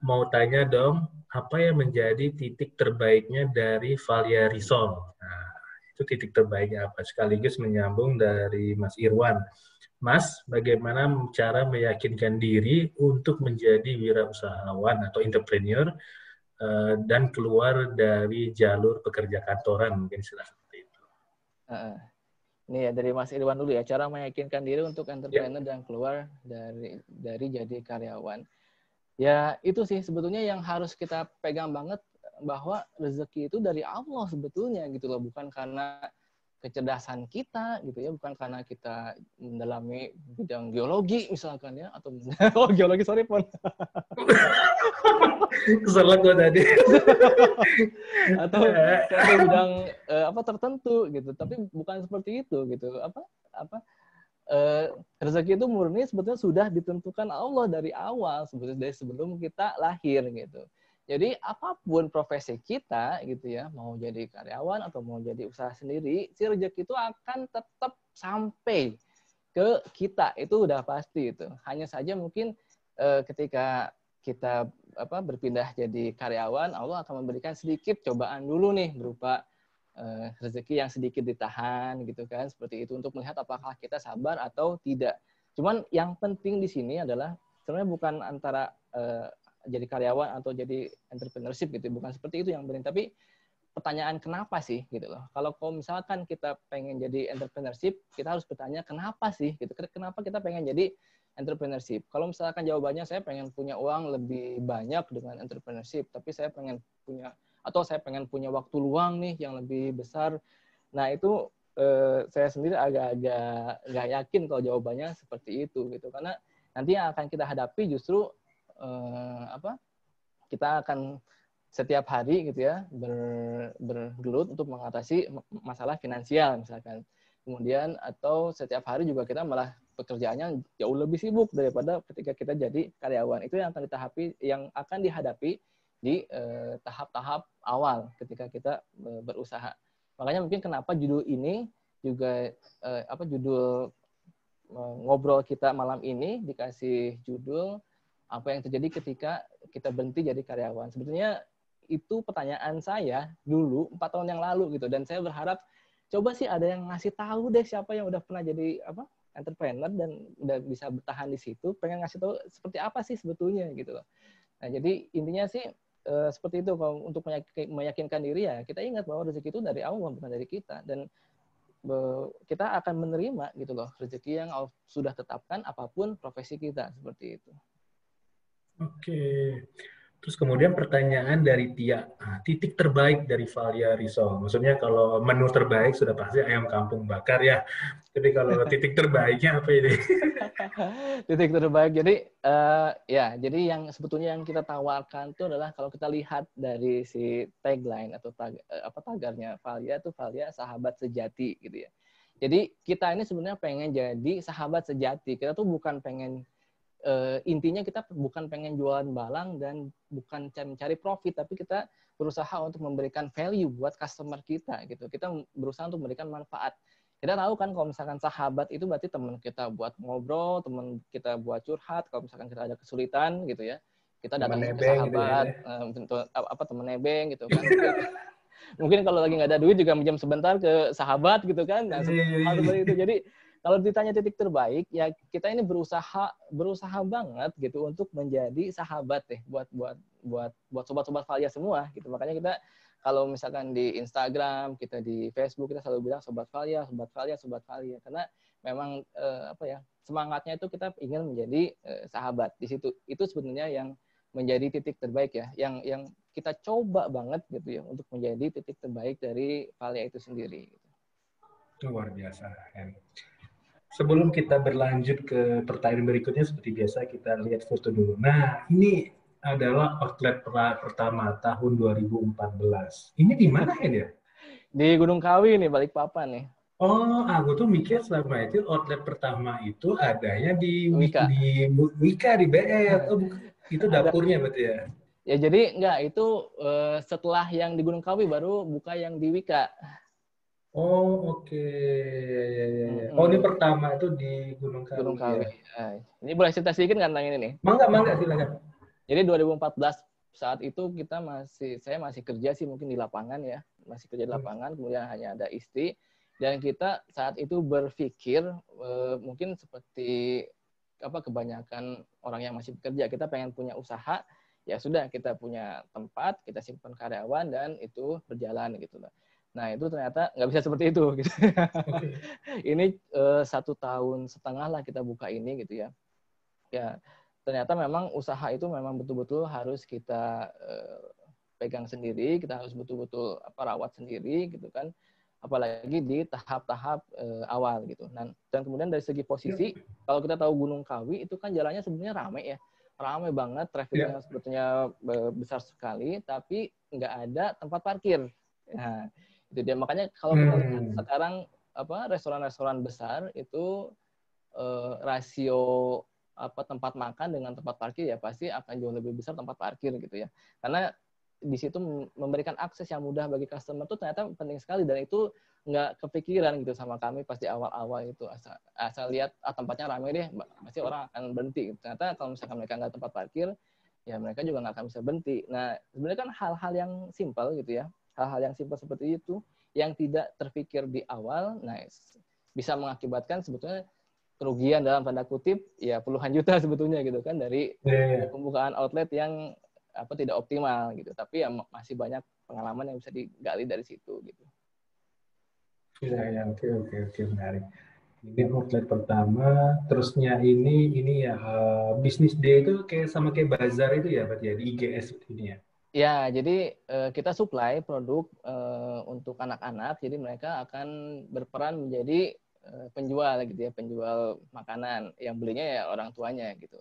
Mau tanya dong, apa yang menjadi titik terbaiknya dari Valia Risol? Nah, itu titik terbaiknya apa? Sekaligus menyambung dari Mas Irwan. Mas, bagaimana cara meyakinkan diri untuk menjadi wirausahawan atau entrepreneur dan keluar dari jalur pekerja kantoran, mungkin istilah seperti itu. Ini ya dari Mas Irwan dulu ya, cara meyakinkan diri untuk entrepreneur dan keluar dari jadi karyawan. Ya itu sih sebetulnya yang harus kita pegang banget, bahwa rezeki itu dari Allah sebetulnya gitu loh, bukan karena kecerdasan kita gitu ya, bukan karena kita mendalami bidang geologi misalkan ya, atau geologi, sorry Pon. Kesalahan gue tadi. Atau suatu bidang tertentu gitu, tapi bukan seperti itu gitu. Rezeki itu murni sebetulnya sudah ditentukan Allah dari awal, sebetulnya dari sebelum kita lahir gitu. Jadi apapun profesi kita gitu ya, mau jadi karyawan atau mau jadi usaha sendiri, si rezeki itu akan tetap sampai ke kita, itu udah pasti itu. Hanya saja mungkin ketika kita berpindah jadi karyawan, Allah akan memberikan sedikit cobaan dulu nih, berupa rezeki yang sedikit ditahan gitu kan, seperti itu, untuk melihat apakah kita sabar atau tidak. Cuman yang penting di sini adalah sebenarnya bukan antara jadi karyawan atau jadi entrepreneurship gitu, bukan seperti itu yang penting, tapi pertanyaan kenapa sih gitu loh. Kalau misalkan kita pengen jadi entrepreneurship, kita harus bertanya kenapa sih gitu. Kenapa kita pengen jadi entrepreneurship? Kalau misalkan jawabannya saya pengen punya uang lebih banyak dengan entrepreneurship, tapi saya pengen punya waktu luang nih yang lebih besar. Nah itu saya sendiri agak-agak nggak yakin kalau jawabannya seperti itu gitu, karena nanti yang akan kita hadapi justru kita akan setiap hari gitu ya bergelut untuk mengatasi masalah finansial misalkan. Kemudian atau setiap hari juga kita malah pekerjaannya jauh lebih sibuk daripada ketika kita jadi karyawan. Itu yang akan dihadapi di tahap-tahap awal ketika kita berusaha. Makanya mungkin kenapa judul ini juga judul ngobrol kita malam ini dikasih judul apa yang terjadi ketika kita berhenti jadi karyawan. Sebetulnya itu pertanyaan saya dulu 4 tahun yang lalu gitu, dan saya berharap coba sih ada yang ngasih tahu deh siapa yang udah pernah jadi entrepreneur dan udah bisa bertahan di situ, pengen ngasih tahu seperti apa sih sebetulnya gitu loh. Nah, jadi intinya sih seperti itu. Kalau untuk meyakinkan diri ya kita ingat bahwa rezeki itu dari Allah bukan dari kita, dan kita akan menerima gitu loh rezeki yang Allah sudah tetapkan apapun profesi kita, seperti itu. Oke. Terus kemudian pertanyaan dari Tia, titik terbaik dari Valia Risol. Maksudnya kalau menu terbaik sudah pasti ayam kampung bakar ya. Tapi kalau titik terbaiknya apa ini? Titik terbaik. Jadi jadi yang sebetulnya yang kita tawarkan itu adalah kalau kita lihat dari si tagline atau tagarnya Valia itu Valia sahabat sejati gitu ya. Jadi kita ini sebenarnya pengen jadi sahabat sejati. Kita tuh bukan pengen intinya kita bukan pengen jualan balang dan bukan mencari profit, tapi kita berusaha untuk memberikan value buat customer kita gitu. Kita berusaha untuk memberikan manfaat. Kita tahu kan kalau misalkan sahabat itu berarti teman kita buat ngobrol, teman kita buat curhat, kalau misalkan kita ada kesulitan gitu ya. Kita datang ke sahabat, gitu ya, teman nebeng gitu kan. Mungkin kalau lagi nggak ada duit juga minjam sebentar ke sahabat gitu kan. Nah, hal seperti itu. Jadi kalau ditanya titik terbaik, ya kita ini berusaha banget gitu untuk menjadi sahabat deh buat sobat-sobat Valia semua gitu. Makanya kita kalau misalkan di Instagram, kita di Facebook, kita selalu bilang sobat Valia, sobat Valia, sobat Valia, karena memang semangatnya itu kita ingin menjadi sahabat di situ. Itu sebenarnya yang menjadi titik terbaik ya, yang kita coba banget gitu ya untuk menjadi titik terbaik dari Valia itu sendiri. Luar biasa. Sebelum kita berlanjut ke pertanyaan berikutnya, seperti biasa kita lihat foto dulu. Nah, ini adalah outlet pertama tahun 2014. Ini di mana ya? Di Gunung Kawi nih, Balikpapan nih. Oh, aku tuh mikir selama itu outlet pertama itu adanya di Wika, di BL. Oh, bukan. Itu dapurnya berarti ya? Ya, jadi enggak, itu setelah yang di Gunung Kawi baru buka yang di Wika. Oh, oke. Ya. Oh, ini pertama itu di Gunung Kawi. Gunung Kawi. Ya. Ini boleh cerita sedikit nggak tentang ini nih? Mangga, silakan. Jadi 2014 saat itu saya masih kerja sih mungkin di lapangan ya, masih kerja di lapangan, kemudian hanya ada istri, dan kita saat itu berpikir mungkin seperti kebanyakan orang yang masih bekerja, kita pengen punya usaha, ya sudah kita punya tempat, kita simpan karyawan dan itu berjalan gitu lah. Nah itu ternyata nggak bisa seperti itu. Gitu. Ini 1,5 tahun lah kita buka ini gitu ya. Ya ternyata memang usaha itu memang betul-betul harus kita pegang sendiri, kita harus betul-betul rawat sendiri gitu kan. Apalagi di tahap-tahap awal gitu. Dan kemudian dari segi posisi, kalau kita tahu Gunung Kawi itu kan jalannya sebenarnya ramai ya. Ramai banget, trafiknya sebetulnya besar sekali, tapi nggak ada tempat parkir. Nah, itu dia. Makanya kalau kita lihat sekarang restoran-restoran besar itu rasio tempat makan dengan tempat parkir ya pasti akan jauh lebih besar tempat parkir gitu ya. Karena di situ memberikan akses yang mudah bagi customer itu ternyata penting sekali, dan itu nggak kepikiran gitu sama kami pas di awal-awal itu, asal lihat tempatnya ramai deh pasti orang akan berhenti. Ternyata kalau misalkan mereka nggak tempat parkir ya mereka juga nggak akan bisa berhenti. Nah sebenarnya kan hal-hal yang simpel gitu ya, hal-hal yang simpel seperti itu yang tidak terpikir di awal, nah bisa mengakibatkan sebetulnya kerugian dalam tanda kutip ya puluhan juta sebetulnya gitu kan dari pembukaan outlet yang tidak optimal gitu, tapi ya masih banyak pengalaman yang bisa digali dari situ gitu. Ya, oke, menarik. Ini outlet pertama, terusnya ini ya bisnis day itu sama kayak bazar itu ya, berarti ya di IGS ini ya. Ya, jadi kita supply produk untuk anak-anak, jadi mereka akan berperan menjadi penjual gitu ya, penjual makanan, yang belinya ya orang tuanya gitu.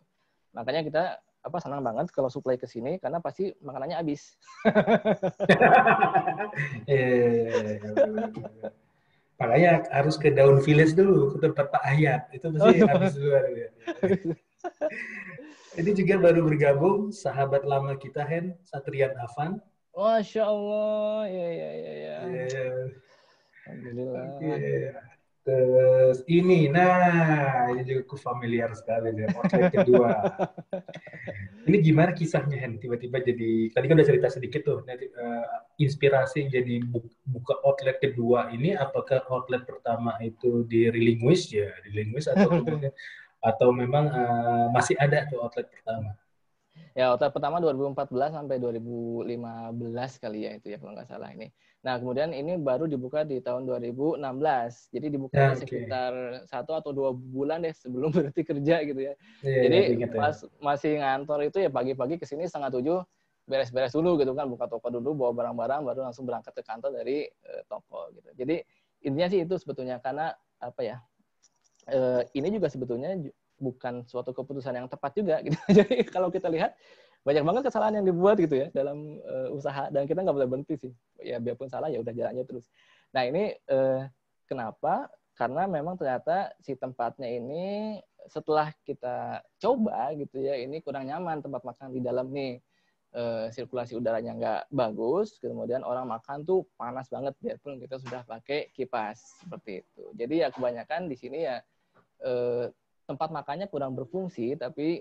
Makanya kita senang banget kalau supply ke sini karena pasti makanannya habis. Makanya harus ke Daun Village dulu, ke tempat Pak Ayat. Itu pasti habis duluan. Ini juga baru bergabung sahabat lama kita, Satrian Afan. Masya Allah, ya. Alhamdulillah. Terus ini juga familiar sekali deh, outlet kedua. Ini gimana kisahnya, Hen? Tiba-tiba jadi, tadi kan udah cerita sedikit tuh, nanti, inspirasi jadi buka outlet kedua ini, apakah outlet pertama itu di relinquish ya, relinquish atau kemudian, atau memang masih ada tuh outlet pertama? Ya, outlet pertama 2014 sampai 2015 kali ya itu ya kalau nggak salah ini. Nah, kemudian ini baru dibuka di tahun 2016. Jadi dibukanya Ya, oke. sekitar 1 atau 2 bulan deh sebelum berhenti kerja gitu ya. Iya, ya, aku Jadi ingat ya. pas masih ngantor itu ya pagi-pagi ke sini 6:30 beres-beres dulu gitu kan, buka toko dulu, bawa barang-barang, baru langsung berangkat ke kantor dari toko gitu. Jadi intinya sih itu sebetulnya karena apa ya? Ini juga sebetulnya bukan suatu keputusan yang tepat juga gitu. Jadi kalau kita lihat banyak banget kesalahan yang dibuat gitu ya dalam usaha dan kita nggak boleh berhenti sih. Ya biarpun salah ya udah jalannya terus. Nah ini kenapa? Karena memang ternyata si tempatnya ini setelah kita coba gitu ya, ini kurang nyaman tempat makan di dalam nih. Sirkulasi udaranya nggak bagus, kemudian orang makan tuh panas banget biarpun kita sudah pakai kipas seperti itu. Jadi ya kebanyakan di sini ya tempat makannya kurang berfungsi, tapi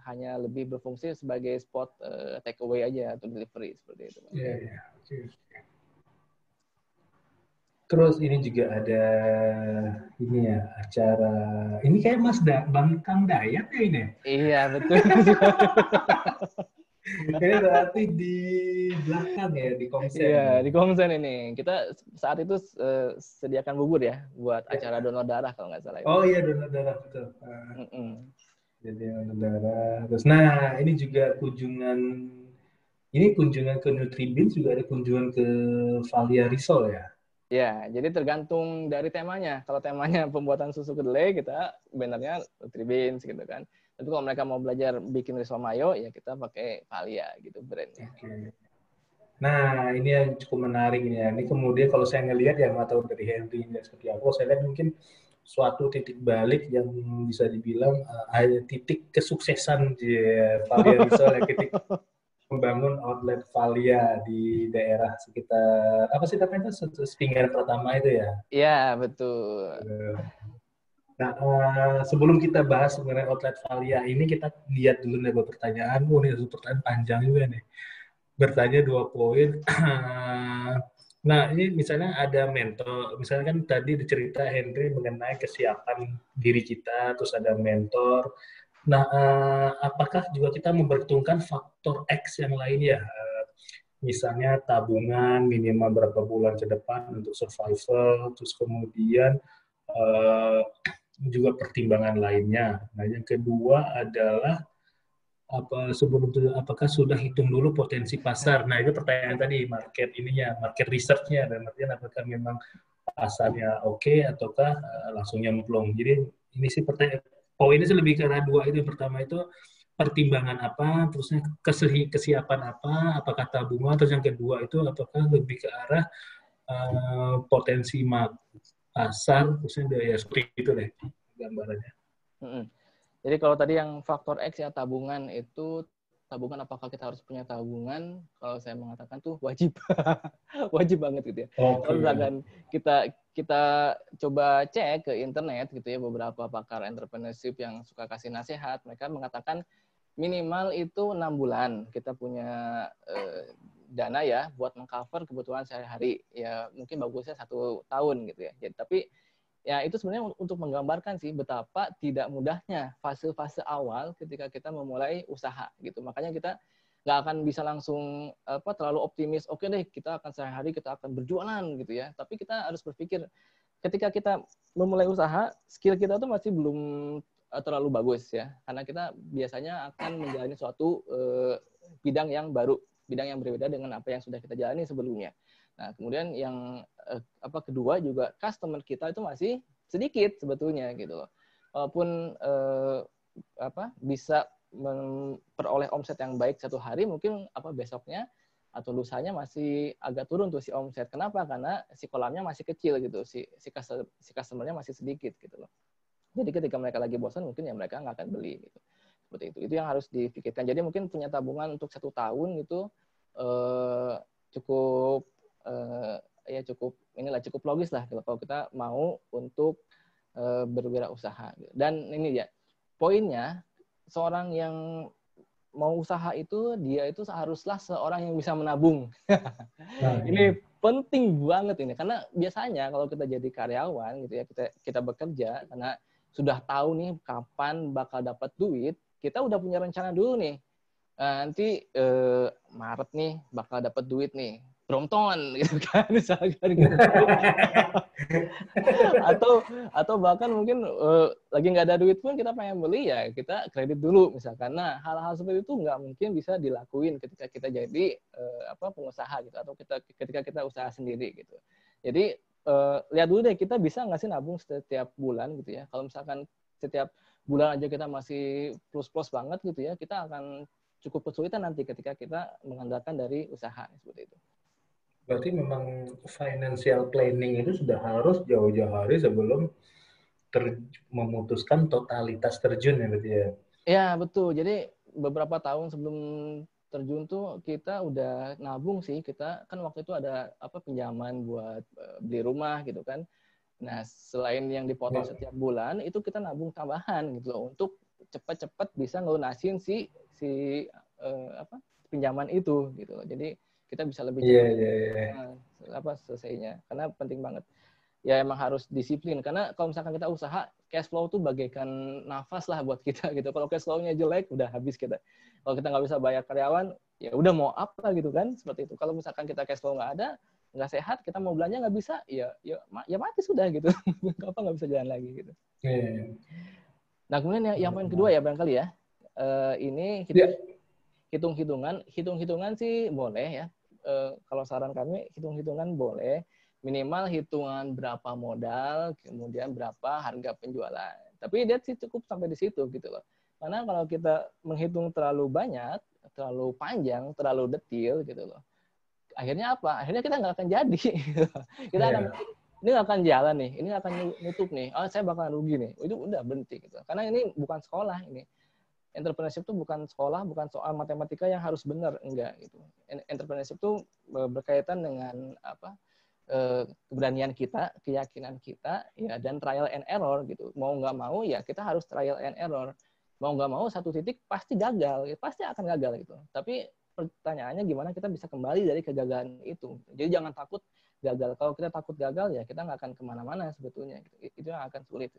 hanya lebih berfungsi sebagai spot take away aja atau delivery seperti itu. Iya, iya. Oke. Terus ini juga ada ini ya acara, ini kayak Bang Kang Dayat ya ini. Iya betul. Ini berarti di belakang ya, di Komsen Iya ya. di Komsen ini kita saat itu sediakan bubur ya buat acara Ya. donor darah kalau nggak salah itu. Oh iya, donor darah betul. Mm-mm. Jadi donor darah. Terus, nah ini juga kunjungan ke Nutribin, juga ada kunjungan ke Valia Risol ya. Ya, jadi tergantung dari temanya. Kalau temanya pembuatan susu kedelai, kita bannernya Nutribins gitu kan. Tapi kalau mereka mau belajar bikin risol mayo, ya kita pakai Valia gitu brandnya. Oke. Nah, ini yang cukup menarik ini ya. Ini kemudian kalau saya ngelihat ya, nggak tahu dari Henry dan seperti apa, saya lihat mungkin suatu titik balik yang bisa dibilang ada titik kesuksesan di Valia Risol ya, titik membangun outlet Valia di daerah sekitar apa sih namanya itu Sepinggan pertama itu ya. Iya, betul. Nah, sebelum kita bahas mengenai outlet Valia ini, kita lihat dulu nih beberapa pertanyaan. Oh, ini pertanyaan panjang juga nih. Bertanya 2 poin. Nah, ini misalnya ada mentor. Misalnya kan tadi dicerita Henry mengenai kesiapan diri kita, terus ada mentor. Nah, apakah juga kita memperhitungkan faktor X yang lainnya? Misalnya tabungan minimal berapa bulan ke depan untuk survival, terus kemudian eh, juga pertimbangan lainnya. Nah, yang kedua adalah sebelum itu apakah sudah hitung dulu potensi pasar? Nah, itu pertanyaan tadi, market research-nya, dan artian apakah memang pasarnya oke ataukah langsung nyemplung. Jadi ini sih pertanyaan, poinnya sih lebih ke arah dua itu. Yang pertama itu pertimbangan apa, terusnya kesiapan apa, apakah tabungan, terus yang kedua itu apakah lebih ke arah potensi pasar, terusnya ya seperti itu deh gambarannya. Mm-mm. Jadi kalau tadi yang faktor X ya tabungan itu tabungan apakah kita harus punya tabungan? Kalau saya mengatakan tuh wajib, wajib banget gitu ya. Kalau Oke. misalkan kita kita coba cek ke internet gitu ya beberapa pakar entrepreneurship yang suka kasih nasihat, mereka mengatakan minimal itu 6 bulan kita punya dana ya buat mengcover kebutuhan sehari-hari. Ya mungkin bagusnya 1 tahun gitu ya. Jadi tapi ya itu sebenarnya untuk menggambarkan sih betapa tidak mudahnya fase-fase awal ketika kita memulai usaha gitu. Makanya kita nggak akan bisa langsung terlalu optimis. Oke deh, kita akan sehari-hari kita akan berjualan gitu ya. Tapi kita harus berpikir ketika kita memulai usaha, skill kita tuh masih belum terlalu bagus ya. Karena kita biasanya akan menjalani suatu bidang yang baru, bidang yang berbeda dengan apa yang sudah kita jalani sebelumnya. Nah, kemudian yang kedua juga customer kita itu masih sedikit sebetulnya gitu loh. Walaupun bisa memperoleh omset yang baik 1 hari, mungkin besoknya atau lusanya masih agak turun tuh si omset. Kenapa? Karena si kolamnya masih kecil gitu, si customer-nya masih sedikit gitu loh. Jadi ketika mereka lagi bosan, mungkin ya mereka nggak akan beli gitu. Seperti itu. Itu yang harus dipikirkan. Jadi mungkin punya tabungan untuk 1 tahun itu cukup cukup logis lah kalau kita mau untuk berwirausaha. Dan ini ya poinnya, seorang yang mau usaha itu dia itu seharuslah seorang yang bisa menabung. Nah, Ini penting banget ini karena biasanya kalau kita jadi karyawan gitu ya, kita bekerja karena sudah tahu nih kapan bakal dapat duit, kita udah punya rencana dulu nih. Nanti Maret nih bakal dapat duit nih. Brompton gitu kan misalkan gitu. atau bahkan mungkin lagi nggak ada duit pun kita pengen beli ya kita kredit dulu misalkan. Nah hal-hal seperti itu nggak mungkin bisa dilakuin ketika kita jadi pengusaha gitu atau ketika kita usaha sendiri gitu. Jadi lihat dulu deh kita bisa nggak sih nabung setiap bulan gitu ya. Kalau misalkan setiap bulan aja kita masih plus-plus banget gitu ya, kita akan cukup kesulitan nanti ketika kita mengandalkan dari usaha seperti itu. berarti memang financial planning itu sudah harus jauh-jauh hari sebelum memutuskan totalitas terjun ya berarti ya. Ya betul. Jadi beberapa tahun sebelum terjun tuh kita udah nabung sih. Kita kan waktu itu ada pinjaman buat beli rumah gitu kan. Nah selain yang dipotong setiap bulan itu kita nabung tambahan gitu loh untuk cepat-cepat bisa ngelunasin si pinjaman itu gitu loh. Jadi kita bisa lebih cepat selesainya karena penting banget. Ya emang harus disiplin karena kalau misalkan kita usaha cash flow tuh bagaikan nafas lah buat kita gitu. Kalau cash flow-nya jelek udah habis kita. Kalau kita nggak bisa bayar karyawan ya udah mau apa gitu kan seperti itu. Kalau misalkan kita cash flow nggak ada, nggak sehat, kita mau belanja nggak bisa, ya mati sudah gitu. Apa nggak bisa jalan lagi gitu. Nah kemudian yang poin kedua ya barangkali ya, ini hitung-hitungan sih boleh ya. Kalau saran kami hitung-hitungan boleh. Minimal hitungan berapa modal, kemudian berapa harga penjualan. Tapi dia sih cukup sampai di situ gitu loh. Karena kalau kita menghitung terlalu banyak, terlalu panjang, terlalu detail gitu loh. Akhirnya apa? Akhirnya kita nggak akan jadi. Kita akan ini nggak akan jalan nih, ini akan nutup nih. Oh saya bakalan rugi nih. Itu udah berhenti gitu. Karena ini bukan sekolah ini. Entrepreneurship itu bukan sekolah, bukan soal matematika yang harus benar, enggak gitu. Entrepreneurship itu berkaitan dengan keberanian kita, keyakinan kita, ya dan trial and error gitu. Mau nggak mau ya kita harus trial and error. Mau nggak mau satu titik pasti gagal, pasti akan gagal gitu. Tapi pertanyaannya gimana kita bisa kembali dari kegagalan itu. Jadi jangan takut gagal. Kalau kita takut gagal ya kita nggak akan kemana-mana sebetulnya. Itu yang akan sulit.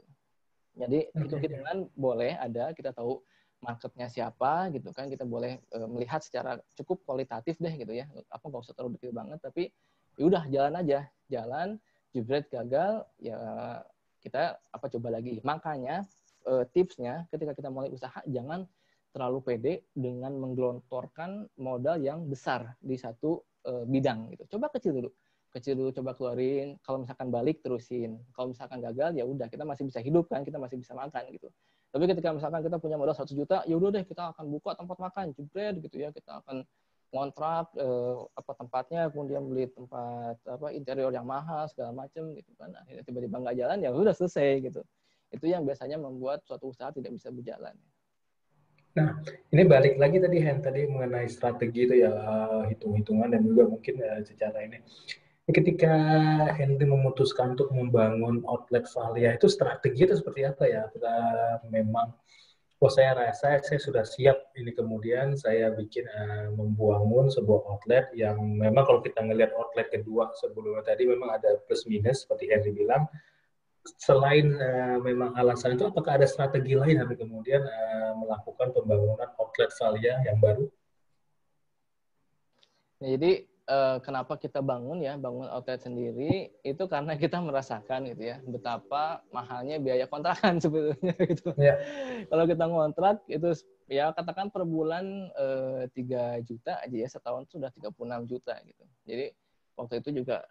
Jadi hitung-hitungan boleh ada, kita tahu marketnya siapa gitu kan, kita boleh melihat secara cukup kualitatif deh gitu ya. Nggak usah terlalu detail banget, tapi ya udah jalan aja, jalan, jebret gagal ya kita coba lagi. Makanya tipsnya ketika kita mulai usaha jangan terlalu pede dengan menggelontorkan modal yang besar di satu bidang gitu. Coba kecil dulu, coba keluarin. Kalau misalkan balik terusin, kalau misalkan gagal ya udah kita masih bisa hidup kan, kita masih bisa makan gitu. Tapi ketika misalkan kita punya modal 1 juta, ya udah deh kita akan buka tempat makan, jebret gitu ya, kita akan ngontrak tempatnya, kemudian beli tempat interior yang mahal segala macam gitu kan. Akhirnya tiba-tiba nggak jalan ya udah selesai gitu. Itu yang biasanya membuat suatu usaha tidak bisa berjalan. Nah, ini balik lagi tadi mengenai strategi itu ya, hitung-hitungan dan juga mungkin secara ini. Ketika Henry memutuskan untuk membangun outlet Valia, itu strategi itu seperti apa ya? Memang saya rasa saya sudah siap ini, kemudian saya bikin membangun sebuah outlet yang memang kalau kita ngelihat outlet kedua sebelumnya tadi memang ada plus minus seperti Henry bilang. Selain memang alasan itu, apakah ada strategi lain Henry kemudian melakukan pembangunan outlet Valia yang baru? Nah, jadi kenapa kita bangun outlet sendiri itu karena kita merasakan gitu ya betapa mahalnya biaya kontrakan sebetulnya gitu. Ya. Kalau kita ngontrak itu ya katakan per bulan 3 juta aja ya, setahun sudah 36 juta gitu. Jadi waktu itu juga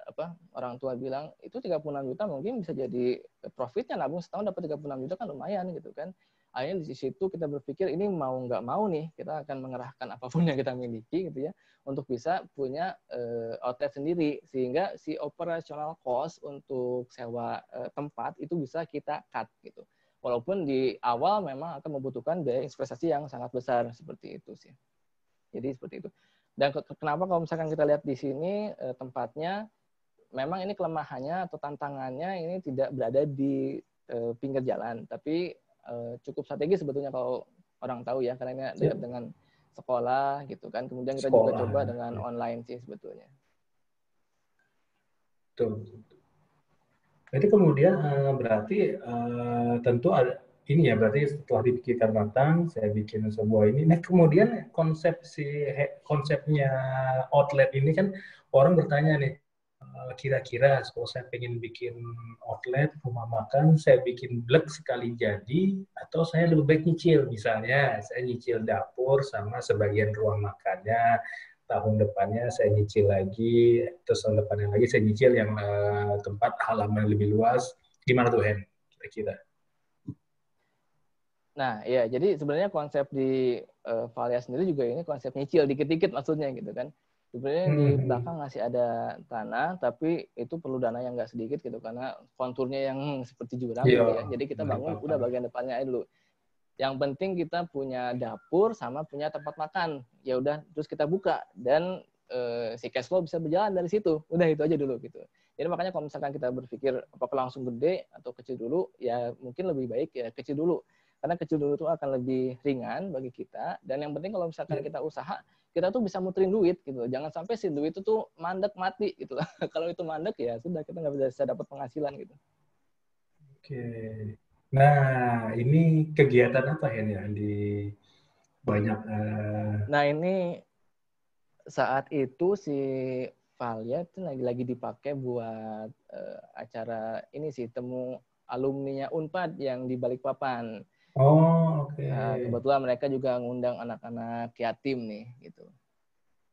orang tua bilang itu 36 juta mungkin bisa jadi profitnya, nabung setahun dapat 36 juta kan lumayan gitu kan. Akhirnya di situ kita berpikir ini mau nggak mau nih kita akan mengerahkan apapun yang kita miliki gitu ya untuk bisa punya outlet sendiri, sehingga si operational cost untuk sewa tempat itu bisa kita cut gitu. Walaupun di awal memang akan membutuhkan biaya investasi yang sangat besar seperti itu sih. Jadi seperti itu. Dan kenapa kalau misalkan kita lihat di sini tempatnya, memang ini kelemahannya atau tantangannya ini tidak berada di pinggir jalan, tapi cukup strategis sebetulnya kalau orang tahu ya, karena ini dekat dengan sekolah gitu kan. Kemudian kita juga Sekolah. coba dengan online sih sebetulnya. Betul. Jadi kemudian berarti tentu ada ini ya, berarti setelah dipikirkan matang, saya bikin sebuah ini. Nah kemudian konsepnya outlet ini kan orang bertanya nih, kira-kira kalau saya pengen bikin outlet rumah makan, saya bikin blek sekali jadi, atau saya lebih baik nyicil, misalnya saya nyicil dapur sama sebagian ruang makannya, tahun depannya saya nyicil lagi, terus tahun depannya lagi saya nyicil yang tempat halaman lebih luas. Gimana tuh Hen, kira-kira? Nah, ya, jadi sebenarnya konsep di Valia sendiri juga ini konsep nyicil dikit-dikit maksudnya gitu kan. Sebenarnya di belakang masih ada tanah, tapi itu perlu dana yang nggak sedikit gitu karena konturnya yang seperti jurang Iya, gitu ya. Jadi kita dari bangun udah papan. bagian depannya aja dulu. Yang penting kita punya dapur sama punya tempat makan. Ya udah, terus kita buka dan si cash flow bisa berjalan dari situ. Udah itu aja dulu gitu. Jadi makanya kalau misalkan kita berpikir apakah langsung gede atau kecil dulu, ya mungkin lebih baik ya kecil dulu. Karena kecil dulu itu akan lebih ringan bagi kita. Dan yang penting kalau misalkan kita usaha, kita tuh bisa muterin duit gitu. Jangan sampai si duit itu tuh mandek mati gitu lah. Kalau itu mandek ya sudah kita nggak bisa dapat penghasilan gitu. Oke. Nah, ini kegiatan apa Hen ya di banyak Nah ini saat itu si Valia itu lagi dipakai buat acara ini sih temu alumninya Unpad yang di Balikpapan. oh, oke. Nah, kebetulan mereka juga ngundang anak-anak yatim nih gitu.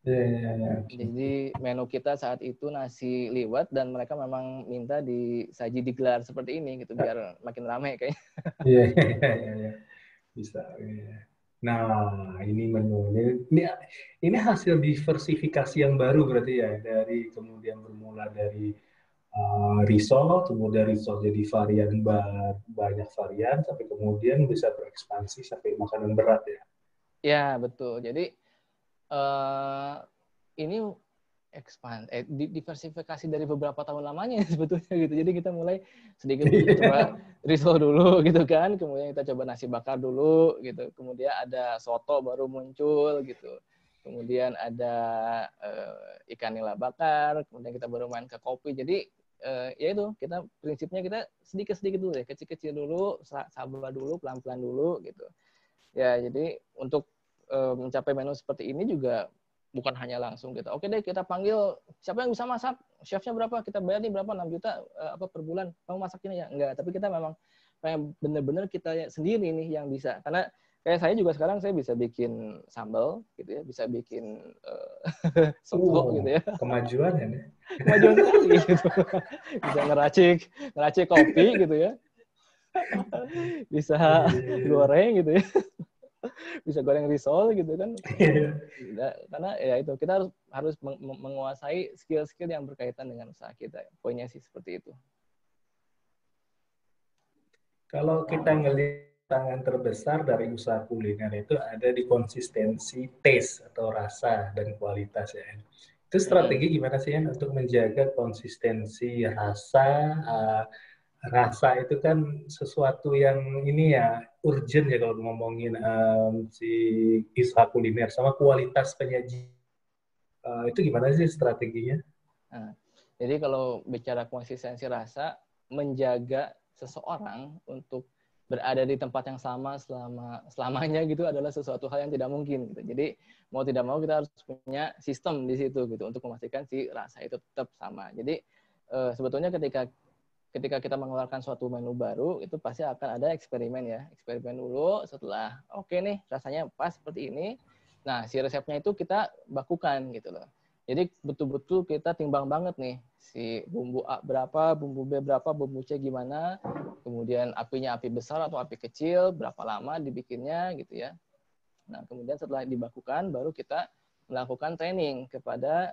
Ya, ya, ya, oke. Jadi menu kita saat itu nasi liwet dan mereka memang minta disaji digelar seperti ini gitu biar makin ramai kayaknya. Iya, iya, iya, iya. Bisa. Iya. Nah, ini menunya. Ini hasil diversifikasi yang baru berarti ya, dari kemudian bermula dari risol, kemudian risol jadi varian banyak varian, sampai kemudian bisa berekspansi sampai makanan berat ya. Ya betul. Jadi ini diversifikasi dari beberapa tahun lamanya sebetulnya gitu. Jadi kita mulai sedikit kita coba risol dulu gitu kan, kemudian kita coba nasi bakar dulu gitu. Kemudian ada soto baru muncul gitu. Kemudian ada ikan nila bakar, kemudian kita baru main ke kopi. Jadi ya itu, kita prinsipnya kita sedikit-sedikit dulu ya, kecil-kecil dulu, sabar dulu, pelan-pelan dulu gitu. Ya, jadi untuk mencapai menu seperti ini juga bukan hanya langsung kita oke deh kita panggil siapa yang bisa masak, chefnya berapa, kita bayar nih berapa 6 juta apa per bulan, kamu masak ini ya, enggak, tapi kita memang pengen bener-bener kita sendiri nih yang bisa, karena kayak saya juga sekarang saya bisa bikin sambal gitu ya, bisa bikin soto gitu ya, Kemajuan ya. kemajuan sekali gitu. Bisa ngeracik kopi gitu ya, bisa goreng gitu ya, bisa goreng risol gitu kan. Karena ya itu kita harus menguasai skill-skill yang berkaitan dengan usaha kita. Poinnya sih seperti itu. Kalau kita ngelihat tantangan terbesar dari usaha kuliner itu ada di konsistensi taste atau rasa dan kualitas ya. Itu strategi gimana sih Yan untuk menjaga konsistensi rasa? Rasa itu kan sesuatu yang ini ya urgent ya kalau ngomongin si usaha kuliner, sama kualitas penyaji. Itu gimana sih strateginya? Nah, jadi kalau bicara konsistensi rasa, menjaga seseorang untuk berada di tempat yang sama selamanya gitu adalah sesuatu hal yang tidak mungkin gitu. Jadi mau tidak mau kita harus punya sistem di situ gitu untuk memastikan si rasa itu tetap sama. Jadi sebetulnya ketika kita mengeluarkan suatu menu baru itu pasti akan ada eksperimen ya. Eksperimen dulu, setelah oke nih rasanya pas seperti ini. Nah, si resepnya itu kita bakukan gitu loh. Jadi betul-betul kita timbang banget nih si bumbu A berapa, bumbu B berapa, bumbu C gimana, kemudian apinya api besar atau api kecil, berapa lama dibikinnya gitu ya. Nah, kemudian setelah dibakukan baru kita melakukan training kepada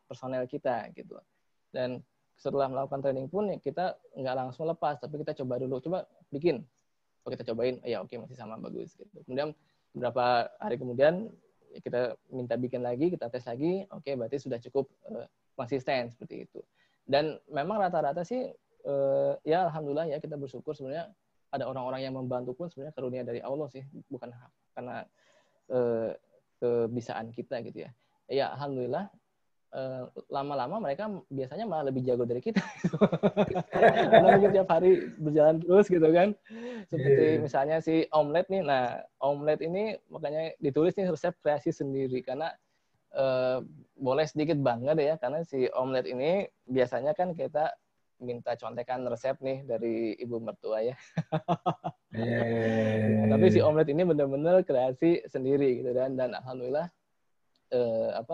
personel kita gitu. Dan setelah melakukan training pun ya kita nggak langsung lepas, tapi kita coba dulu, coba bikin. Oh, kita cobain, ya oke masih sama, bagus gitu. Kemudian beberapa hari kemudian kita minta bikin lagi, kita tes lagi, oke berarti sudah cukup konsisten seperti itu. Dan memang rata-rata sih ya alhamdulillah ya kita bersyukur sebenarnya ada orang-orang yang membantu pun sebenarnya karunia dari Allah sih, bukan karena kebisaan kita gitu ya. Ya alhamdulillah lama-lama mereka biasanya malah lebih jago dari kita. Karena mungkin tiap hari berjalan terus gitu kan. Seperti misalnya si omelet nih. Nah, omelet ini makanya ditulis nih resep kreasi sendiri karena boleh sedikit banget ya karena si omelet ini biasanya kan kita minta contekan resep nih dari ibu mertua ya. Ya, tapi si omelet ini benar-benar kreasi sendiri gitu dan alhamdulillah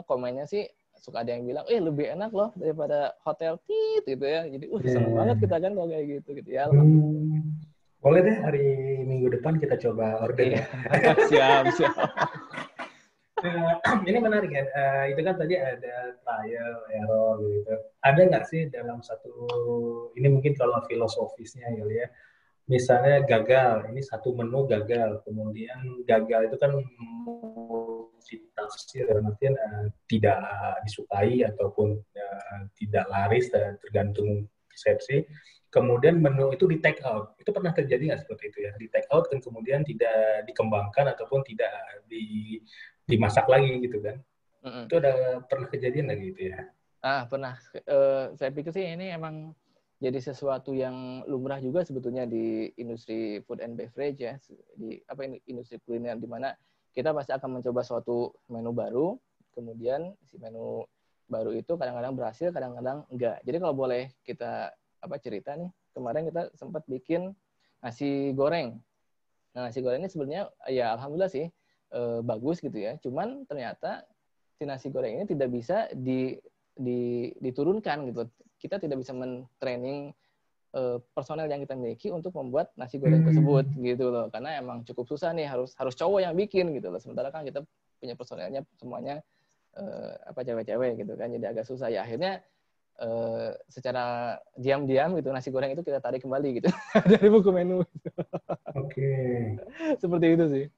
komennya sih suka ada yang bilang lebih enak loh daripada hotel tit gitu ya. Jadi seneng banget kita kan kalau kayak gitu ya alhamdulillah. Boleh deh hari Minggu depan kita coba order ya. Siap. Ini menarik ya. Itu kan tadi ada trial error gitu. Ada nggak sih dalam satu ini mungkin kalau filosofisnya ya. Misalnya gagal, ini satu menu gagal, kemudian gagal itu kan multitafsir, artinya tidak disukai ataupun tidak laris, tergantung persepsi. Kemudian menu itu di take out, itu pernah terjadi nggak seperti itu ya? Di take out dan kemudian tidak dikembangkan ataupun tidak dimasak lagi gitu kan? Itu ada pernah kejadian lagi gitu ya? Pernah. Saya pikir sih ini emang jadi sesuatu yang lumrah juga sebetulnya di industri food and beverage ya, di industri kuliner di mana kita pasti akan mencoba suatu menu baru, kemudian si menu baru itu kadang-kadang berhasil, kadang-kadang enggak. Jadi kalau boleh kita cerita nih, kemarin kita sempat bikin nasi goreng. Nah, nasi goreng ini sebenarnya ya alhamdulillah sih bagus gitu ya. Cuman ternyata si nasi goreng ini tidak bisa diturunkan gitu. Kita tidak bisa men-training personel yang kita miliki untuk membuat nasi goreng tersebut gitu loh. Karena emang cukup susah nih, harus cowok yang bikin gitu loh. Sementara kan kita punya personelnya semuanya cewek-cewek gitu kan. Jadi agak susah ya. Akhirnya secara diam-diam gitu nasi goreng itu kita tarik kembali gitu dari buku menu. Oke. Seperti itu sih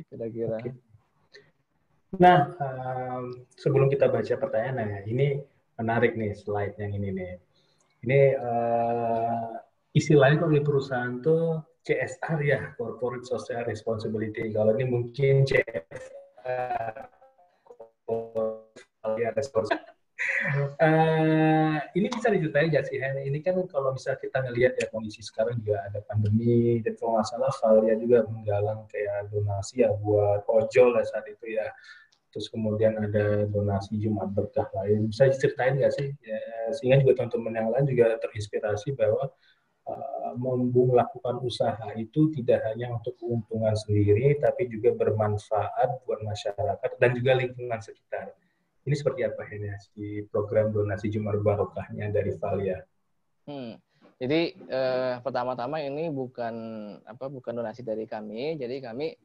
kira-kira. Okay. Nah, sebelum kita baca pertanyaannya, ini menarik nih slide yang ini nih. Ini istilahnya kalau di perusahaan tuh CSR ya, Corporate Social Responsibility. Kalau ini mungkin CSR, ini bisa diceritain nggak sih, Hen? Ini kan kalau misalnya kita ngelihat ya kondisi sekarang juga ada pandemi, dan kalau nggak salah Valia juga menggalang kayak donasi ya buat ojol lah saat itu ya. Terus kemudian ada donasi Jumat Berkah lain. Bisa diceritain nggak sih? Ya, sehingga juga teman-teman yang lain juga terinspirasi bahwa melakukan usaha itu tidak hanya untuk keuntungan sendiri, tapi juga bermanfaat buat masyarakat dan juga lingkungan sekitar. Ini seperti apa ini si program donasi Jumat Barokahnya dari Valia? Jadi pertama-tama ini bukan donasi dari kami. Jadi kami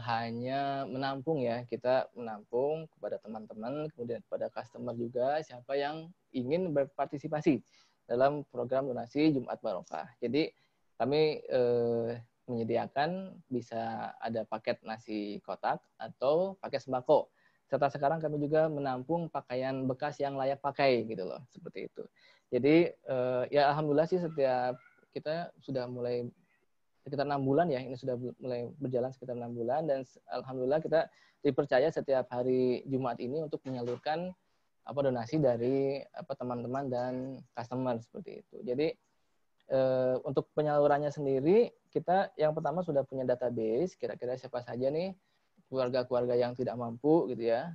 hanya menampung ya. Kita menampung kepada teman-teman, kemudian kepada customer juga siapa yang ingin berpartisipasi dalam program donasi Jumat Barokah. Jadi kami menyediakan bisa ada paket nasi kotak atau paket sembako. Serta sekarang kami juga menampung pakaian bekas yang layak pakai gitu loh, seperti itu. Jadi ya alhamdulillah sih setiap kita sudah mulai sekitar 6 bulan ya, ini sudah mulai berjalan sekitar 6 bulan dan alhamdulillah kita dipercaya setiap hari Jumat ini untuk menyalurkan donasi dari teman-teman dan customer seperti itu. Jadi untuk penyalurannya sendiri kita yang pertama sudah punya database kira-kira siapa saja nih keluarga-keluarga yang tidak mampu gitu ya,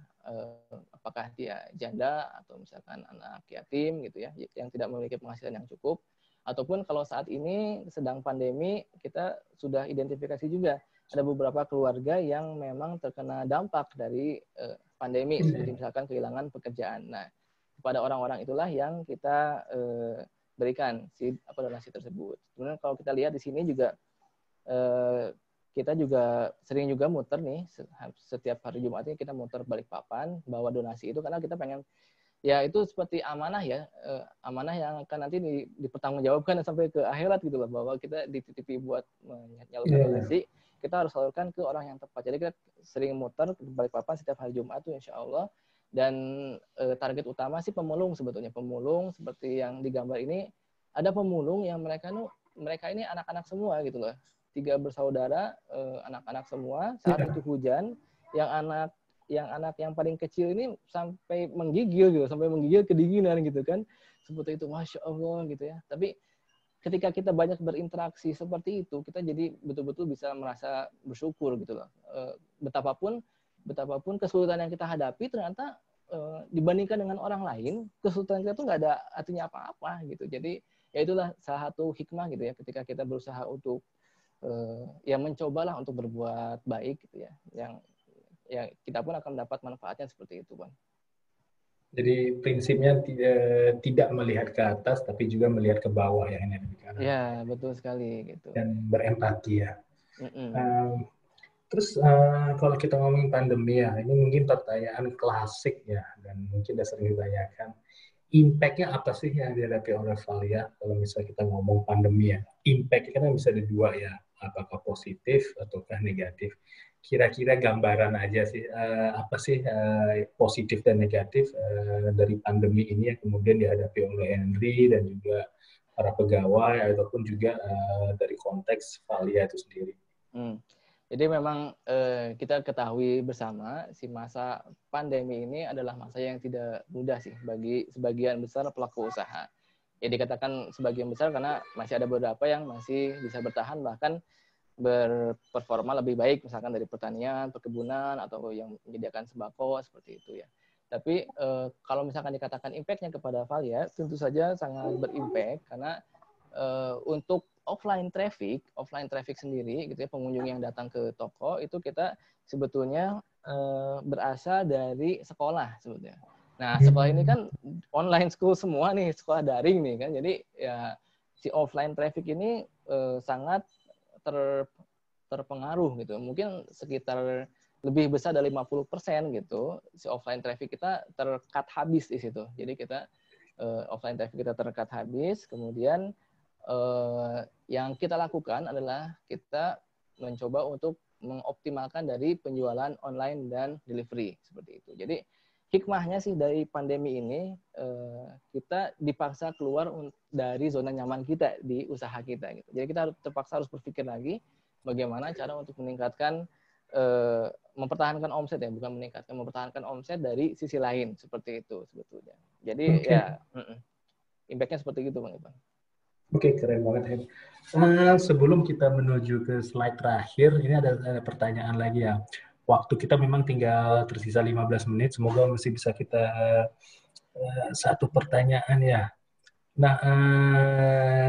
apakah dia janda atau misalkan anak yatim gitu ya, yang tidak memiliki penghasilan yang cukup, ataupun kalau saat ini sedang pandemi kita sudah identifikasi juga ada beberapa keluarga yang memang terkena dampak dari pandemi seperti misalkan kehilangan pekerjaan. Nah, kepada orang-orang itulah yang kita berikan donasi tersebut. Kemudian kalau kita lihat di sini juga kita juga sering juga muter nih setiap hari Jumat ini kita muter Balikpapan bawa donasi itu karena kita pengen ya itu seperti amanah ya, amanah yang akan nanti dipertanggungjawabkan sampai ke akhirat gitu loh, bahwa kita dititipi buat menyalurkan donasi, kita harus salurkan ke orang yang tepat. Jadi kita sering muter ke Balikpapan setiap hari Jumat tuh insya Allah, dan target utama sih pemulung sebetulnya, pemulung seperti yang digambar ini, ada pemulung yang mereka ini anak-anak semua gitu loh. 3 bersaudara, anak-anak semua, saat itu hujan, yang anak anak yang paling kecil ini sampai menggigil gitu, sampai menggigil kedinginan gitu kan. Seperti itu, Masya Allah gitu ya. Tapi ketika kita banyak berinteraksi seperti itu, kita jadi betul-betul bisa merasa bersyukur gitu loh. Betapapun kesulitan yang kita hadapi, ternyata dibandingkan dengan orang lain, kesulitan kita tuh nggak ada artinya apa-apa gitu. Jadi ya itulah salah satu hikmah gitu ya, ketika kita berusaha untuk ya mencobalah untuk berbuat baik gitu ya, yang ya kita pun akan mendapat manfaatnya seperti itu, Bang. Jadi prinsipnya tidak melihat ke atas, tapi juga melihat ke bawah ya ini Ya, betul sekali gitu. dan berempati ya. Mm-mm. Terus kalau kita ngomongin pandemi ya, ini mungkin pertanyaan klasik ya, dan mungkin udah sering ditanyakan. Impact-nya apa sih yang dihadapi oleh Valia kalau misalnya kita ngomong pandemi ya? Impact-nya kan bisa ada dua ya, apakah positif ataukah negatif. Kira-kira gambaran aja sih, apa sih positif dan negatif dari pandemi ini yang kemudian dihadapi oleh Henry dan juga para pegawai, ataupun juga dari konteks Valia itu sendiri. Jadi memang kita ketahui bersama si masa pandemi ini adalah masa yang tidak mudah sih bagi sebagian besar pelaku usaha. Ya dikatakan sebagian besar karena masih ada beberapa yang masih bisa bertahan bahkan berperforma lebih baik misalkan dari pertanian, perkebunan atau yang menyediakan sembako seperti itu ya. Tapi kalau misalkan dikatakan impact-nya kepada Valia tentu saja sangat berimpact karena untuk offline traffic sendiri gitu ya, pengunjung yang datang ke toko itu kita sebetulnya berasal dari sekolah sebetulnya. Nah, sekolah ini kan online school semua nih, sekolah daring nih kan. Jadi ya si offline traffic ini sangat terpengaruh gitu. Mungkin sekitar lebih besar dari 50% gitu. Si offline traffic kita tercut habis di situ. Jadi kita offline traffic kita tercut habis, kemudian yang kita lakukan adalah kita mencoba untuk mengoptimalkan dari penjualan online dan delivery seperti itu. Jadi hikmahnya sih dari pandemi ini kita dipaksa keluar dari zona nyaman kita di usaha kita. Gitu. Jadi kita terpaksa harus berpikir lagi bagaimana cara untuk meningkatkan mempertahankan omset ya, bukan mempertahankan omset dari sisi lain seperti itu sebetulnya. Jadi ya impact-nya seperti itu, Bang Ivan. Oke, keren banget. Sebelum kita menuju ke slide terakhir, ini ada pertanyaan lagi ya. Waktu kita memang tinggal tersisa 15 menit, semoga masih bisa kita satu pertanyaan ya. Nah,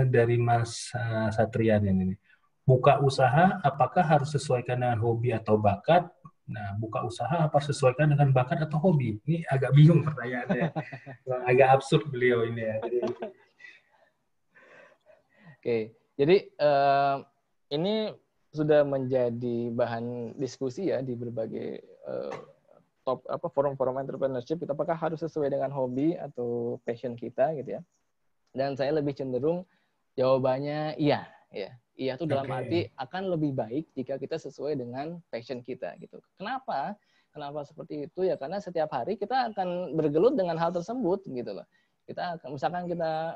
dari Mas Satrian ini. Buka usaha, apakah harus sesuaikan dengan hobi atau bakat? Nah, buka usaha apa sesuaikan dengan bakat atau hobi? Ini agak bingung pertanyaannya. Agak absurd beliau ini ya. Jadi, Oke, jadi ini sudah menjadi bahan diskusi ya di berbagai forum-forum entrepreneurship. Apakah harus sesuai dengan hobi atau passion kita gitu ya? Dan saya lebih cenderung jawabannya iya, ya. Iya itu dalam arti akan lebih baik jika kita sesuai dengan passion kita gitu. Kenapa? Kenapa seperti itu ya? Karena setiap hari kita akan bergelut dengan hal tersebut gitu loh. Kita misalkan kita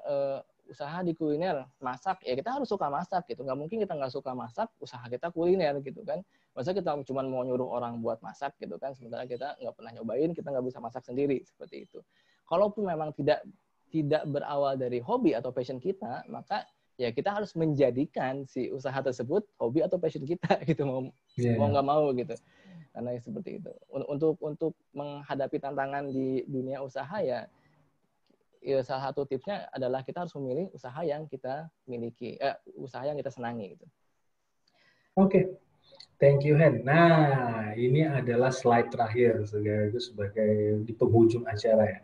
usaha di kuliner, masak, ya kita harus suka masak gitu. Nggak mungkin kita nggak suka masak, usaha kita kuliner gitu kan. Masa kita cuma mau nyuruh orang buat masak gitu kan, sementara kita nggak pernah nyobain, kita nggak bisa masak sendiri, seperti itu. Kalaupun memang tidak berawal dari hobi atau passion kita, maka ya kita harus menjadikan si usaha tersebut hobi atau passion kita gitu, mau nggak mau gitu. Karena seperti itu. Untuk menghadapi tantangan di dunia usaha ya salah satu tipsnya adalah kita harus memilih usaha yang kita miliki, usaha yang kita senangi gitu. Oke. Thank you, Hen. Nah, ini adalah slide terakhir sebagai di penghujung acara ya.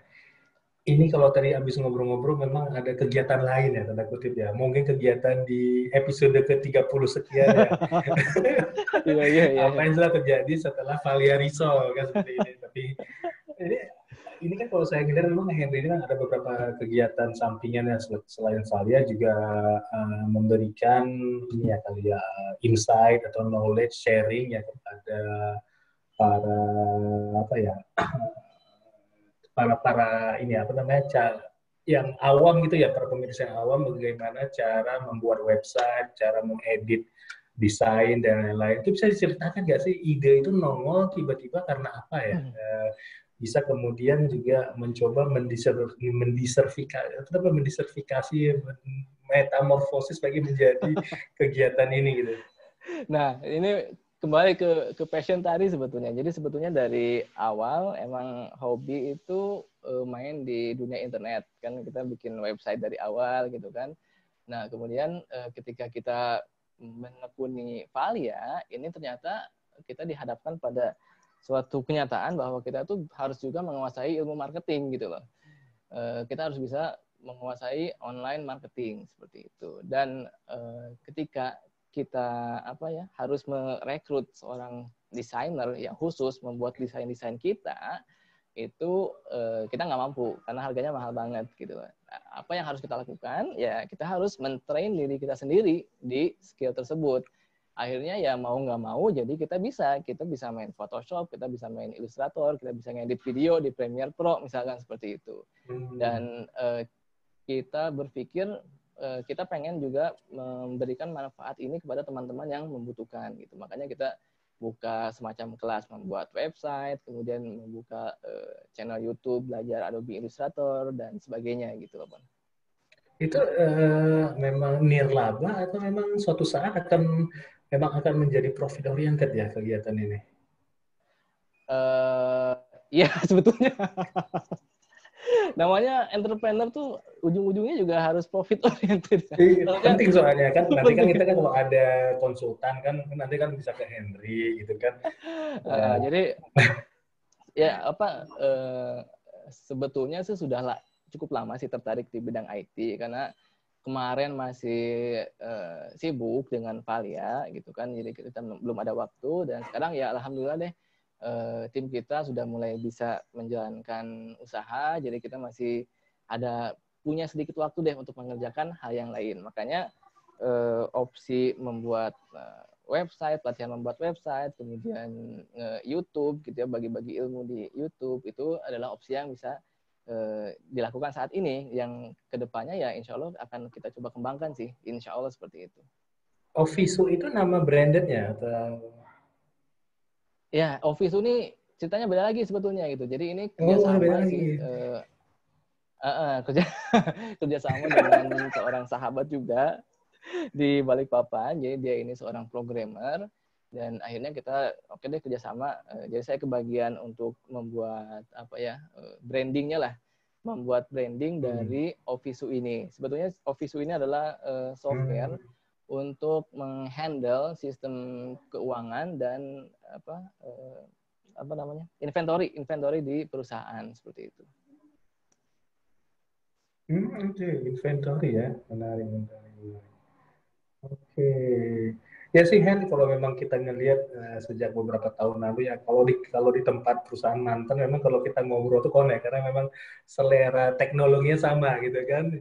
Ini kalau tadi habis ngobrol-ngobrol memang ada kegiatan lain ya, tanda kutip ya. Mungkin kegiatan di episode ke-30 sekian ya. Iya. Apa yang telah terjadi setelah Valia Risol kan seperti ini. Tapi ini kan kalau saya lihat memang Henry ini kan ada beberapa kegiatan sampingan ya, selain Valia juga memberikan ini ya kali ya insight atau knowledge sharing ya kepada para para ini apa namanya yang awam gitu ya, para pemirsa yang awam, bagaimana cara membuat website, cara mengedit desain dan lain-lain. Itu bisa diceritakan nggak sih ide itu nongol tiba-tiba karena apa ya? Bisa kemudian juga mencoba mendisertifikasi, metamorfosis bagi menjadi kegiatan ini gitu. Nah, ini kembali ke passion tadi sebetulnya. Jadi sebetulnya dari awal emang hobi itu main di dunia internet. Kan kita bikin website dari awal gitu kan. Nah, kemudian ketika kita menekuni Valia, ini ternyata kita dihadapkan pada suatu kenyataan bahwa kita tuh harus juga menguasai ilmu marketing gitu loh. Kita harus bisa menguasai online marketing seperti itu. Dan ketika kita harus merekrut seorang desainer yang khusus membuat desain-desain kita, itu kita nggak mampu karena harganya mahal banget gitu. Apa yang harus kita lakukan? Ya kita harus mentrain diri kita sendiri di skill tersebut. Akhirnya ya mau nggak mau jadi kita bisa main Photoshop, kita bisa main Illustrator, kita bisa ngedit video di Premiere Pro misalkan seperti itu. Dan kita berpikir kita pengen juga memberikan manfaat ini kepada teman-teman yang membutuhkan gitu. Makanya kita buka semacam kelas membuat website, kemudian membuka channel YouTube belajar Adobe Illustrator dan sebagainya gitu loh, Bang. Itu memang nirlaba atau memang suatu saat akan menjadi profit oriented ya kegiatan ini? Ya sebetulnya namanya entrepreneur tuh ujung-ujungnya juga harus profit oriented. Penting soalnya kan nanti kan kita kan kalau ada konsultan kan nanti kan bisa ke Henry gitu kan. Jadi ya sebetulnya sih sudah cukup lama sih tertarik di bidang IT karena kemarin masih sibuk dengan Valia gitu kan, jadi kita belum ada waktu, dan sekarang ya alhamdulillah deh tim kita sudah mulai bisa menjalankan usaha, jadi kita masih punya sedikit waktu deh untuk mengerjakan hal yang lain. Makanya opsi membuat website, latihan membuat website, kemudian YouTube gitu ya, bagi-bagi ilmu di YouTube, itu adalah opsi yang bisa dilakukan saat ini, yang kedepannya ya insya Allah akan kita coba kembangkan sih, insya Allah seperti itu. Ovisu itu nama brandednya atau? Ya, Ovisu ini ceritanya beda lagi sebetulnya gitu. Jadi ini kerjasama sih, kerjasama dengan seorang sahabat juga di Balikpapan. Jadi dia ini seorang programmer, dan akhirnya kita oke deh kerjasama. Jadi saya kebagian untuk membuat brandingnya lah, membuat branding dari Ovisu ini. Sebetulnya Ovisu ini adalah software untuk menghandle sistem keuangan dan inventory di perusahaan seperti itu. Inventory ya, menarik. Oke. Ya sih Hen, kalau memang kita ngelihat sejak beberapa tahun lalu ya, kalau di tempat perusahaan mantan memang kalau kita ngobrol tuh connect karena memang selera teknologinya sama gitu kan.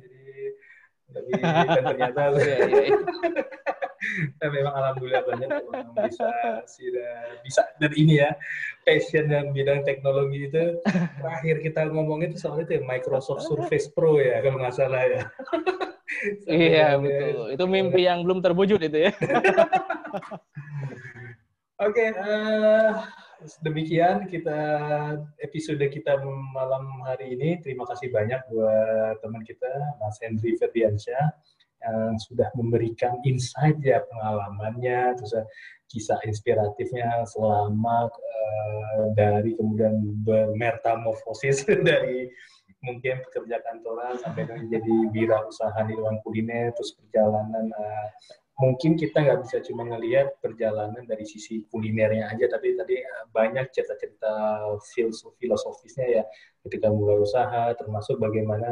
Jadi dan ternyata memang alhamdulillah banyak orang bisa dan ini ya passion dan bidang teknologi itu. Terakhir kita ngomong itu soal itu ya, Microsoft Surface Pro ya kalau nggak salah ya. Iya betul, itu mimpi yang belum terwujud itu ya. Oke, demikian episode kita malam hari ini. Terima kasih banyak buat teman kita Mas Henry Ferdiansyah yang sudah memberikan insight ya, pengalamannya, terus kisah inspiratifnya selama dari kemudian bermetamorfosis dari mungkin pekerja kantoran sampai menjadi wirausaha di ruang kuliner, terus perjalanan. Mungkin kita nggak bisa cuma ngelihat perjalanan dari sisi kulinernya aja, tapi tadi banyak cerita-cerita filosofisnya ya, ketika mulai usaha, termasuk bagaimana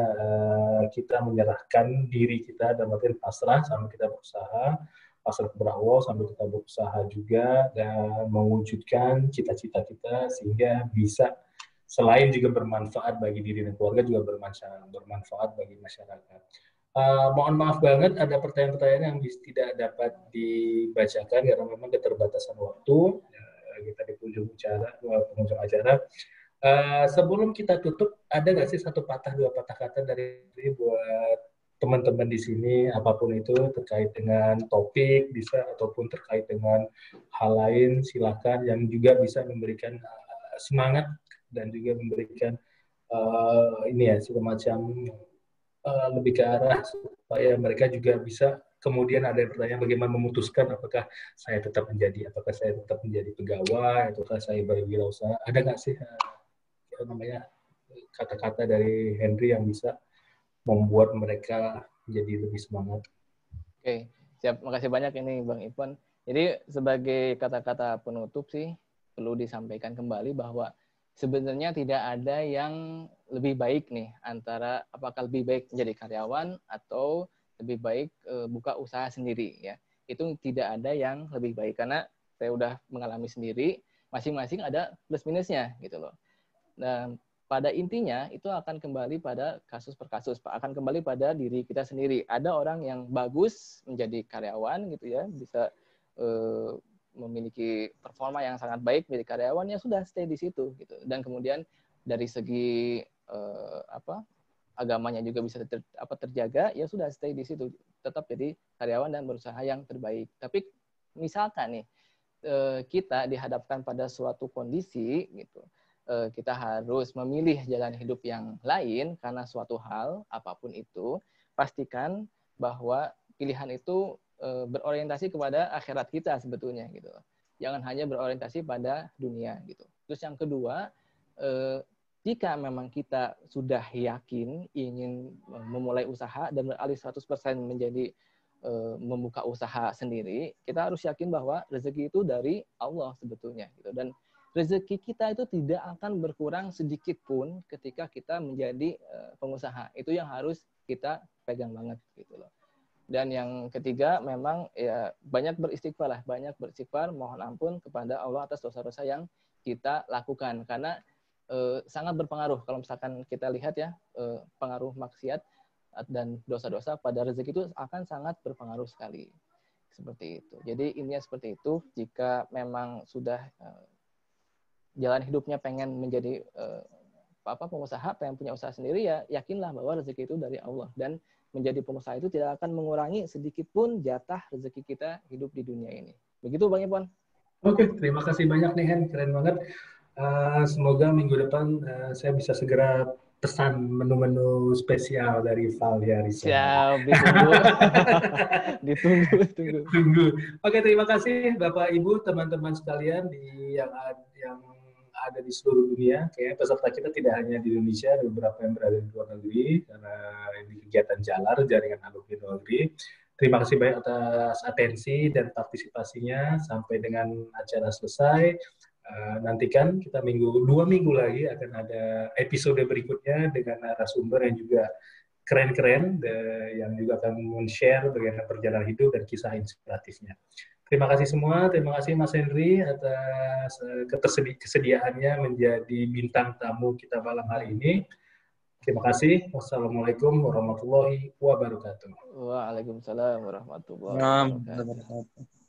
kita menyerahkan diri kita dalam artian pasrah sampai kita berusaha, pasrah kepada Allah sampai kita berusaha juga dan mewujudkan cita-cita kita sehingga bisa selain juga bermanfaat bagi diri dan keluarga, juga bermanfaat bagi masyarakat. Mohon maaf banget ada pertanyaan-pertanyaan yang tidak dapat dibacakan karena memang keterbatasan waktu. Kita di penghujung acara. Sebelum kita tutup, ada nggak sih dua patah kata dari buat teman-teman di sini, apapun itu terkait dengan topik bisa ataupun terkait dengan hal lain, silakan, yang juga bisa memberikan semangat dan juga memberikan ini ya semacam lebih ke arah supaya mereka juga bisa kemudian ada pertanyaan bagaimana memutuskan apakah saya tetap menjadi pegawai ataukah saya berwirausaha. Ada nggak sih namanya kata-kata dari Henry yang bisa membuat mereka jadi lebih semangat? Oke, siap. Makasih banyak ini Bang Ipon. Jadi sebagai kata-kata penutup sih perlu disampaikan kembali bahwa sebenarnya tidak ada yang lebih baik nih antara apakah lebih baik menjadi karyawan atau lebih baik buka usaha sendiri ya. Itu tidak ada yang lebih baik karena saya udah mengalami sendiri, masing-masing ada plus minusnya gitu loh. Dan pada intinya itu akan kembali pada kasus per kasus, akan kembali pada diri kita sendiri. Ada orang yang bagus menjadi karyawan gitu ya, bisa memiliki performa yang sangat baik menjadi karyawan, ya sudah stay di situ gitu. Dan kemudian dari segi agamanya juga bisa terjaga, ya sudah stay di situ, tetap jadi karyawan dan berusaha yang terbaik. Tapi misalkan nih kita dihadapkan pada suatu kondisi gitu, kita harus memilih jalan hidup yang lain karena suatu hal apapun itu, pastikan bahwa pilihan itu berorientasi kepada akhirat kita sebetulnya gitu. Jangan hanya berorientasi pada dunia gitu. Terus yang kedua, jika memang kita sudah yakin ingin memulai usaha dan beralih 100% menjadi membuka usaha sendiri, kita harus yakin bahwa rezeki itu dari Allah sebetulnya gitu. Dan rezeki kita itu tidak akan berkurang sedikit pun ketika kita menjadi pengusaha. Itu yang harus kita pegang banget gitu loh. Dan yang ketiga memang ya banyak beristighfar, mohon ampun kepada Allah atas dosa-dosa yang kita lakukan karena sangat berpengaruh kalau misalkan kita lihat ya pengaruh maksiat dan dosa-dosa pada rezeki itu akan sangat berpengaruh sekali. Seperti itu. Jadi intinya seperti itu, jika memang sudah jalan hidupnya pengen menjadi pengusaha, pengen punya usaha sendiri, ya yakinlah bahwa rezeki itu dari Allah, dan menjadi pengusaha itu tidak akan mengurangi sedikit pun jatah rezeki kita hidup di dunia ini. Begitu Bang Ipon. Oke, terima kasih banyak nih Hen, keren banget. Semoga minggu depan saya bisa segera pesan menu-menu spesial dari Valia Risa. Siap, ditunggu. ditunggu. Tunggu. Oke, terima kasih Bapak Ibu, teman-teman sekalian yang ada di seluruh dunia. Kayaknya peserta kita tidak hanya di Indonesia, ada beberapa yang berada di luar negeri karena ini kegiatan Jalar, jaringan alumni luar negeri. Terima kasih banyak atas atensi dan partisipasinya. Sampai dengan acara selesai. Nantikan kita 2 minggu lagi akan ada episode berikutnya dengan narasumber yang juga keren-keren, yang juga akan men-share bagaimana perjalanan hidup dan kisah inspiratifnya. Terima kasih semua, terima kasih Mas Henry atas kesediaannya menjadi bintang tamu kita malam hari ini. Terima kasih. Wassalamualaikum warahmatullahi wabarakatuh. Waalaikumsalam warahmatullahi wabarakatuh.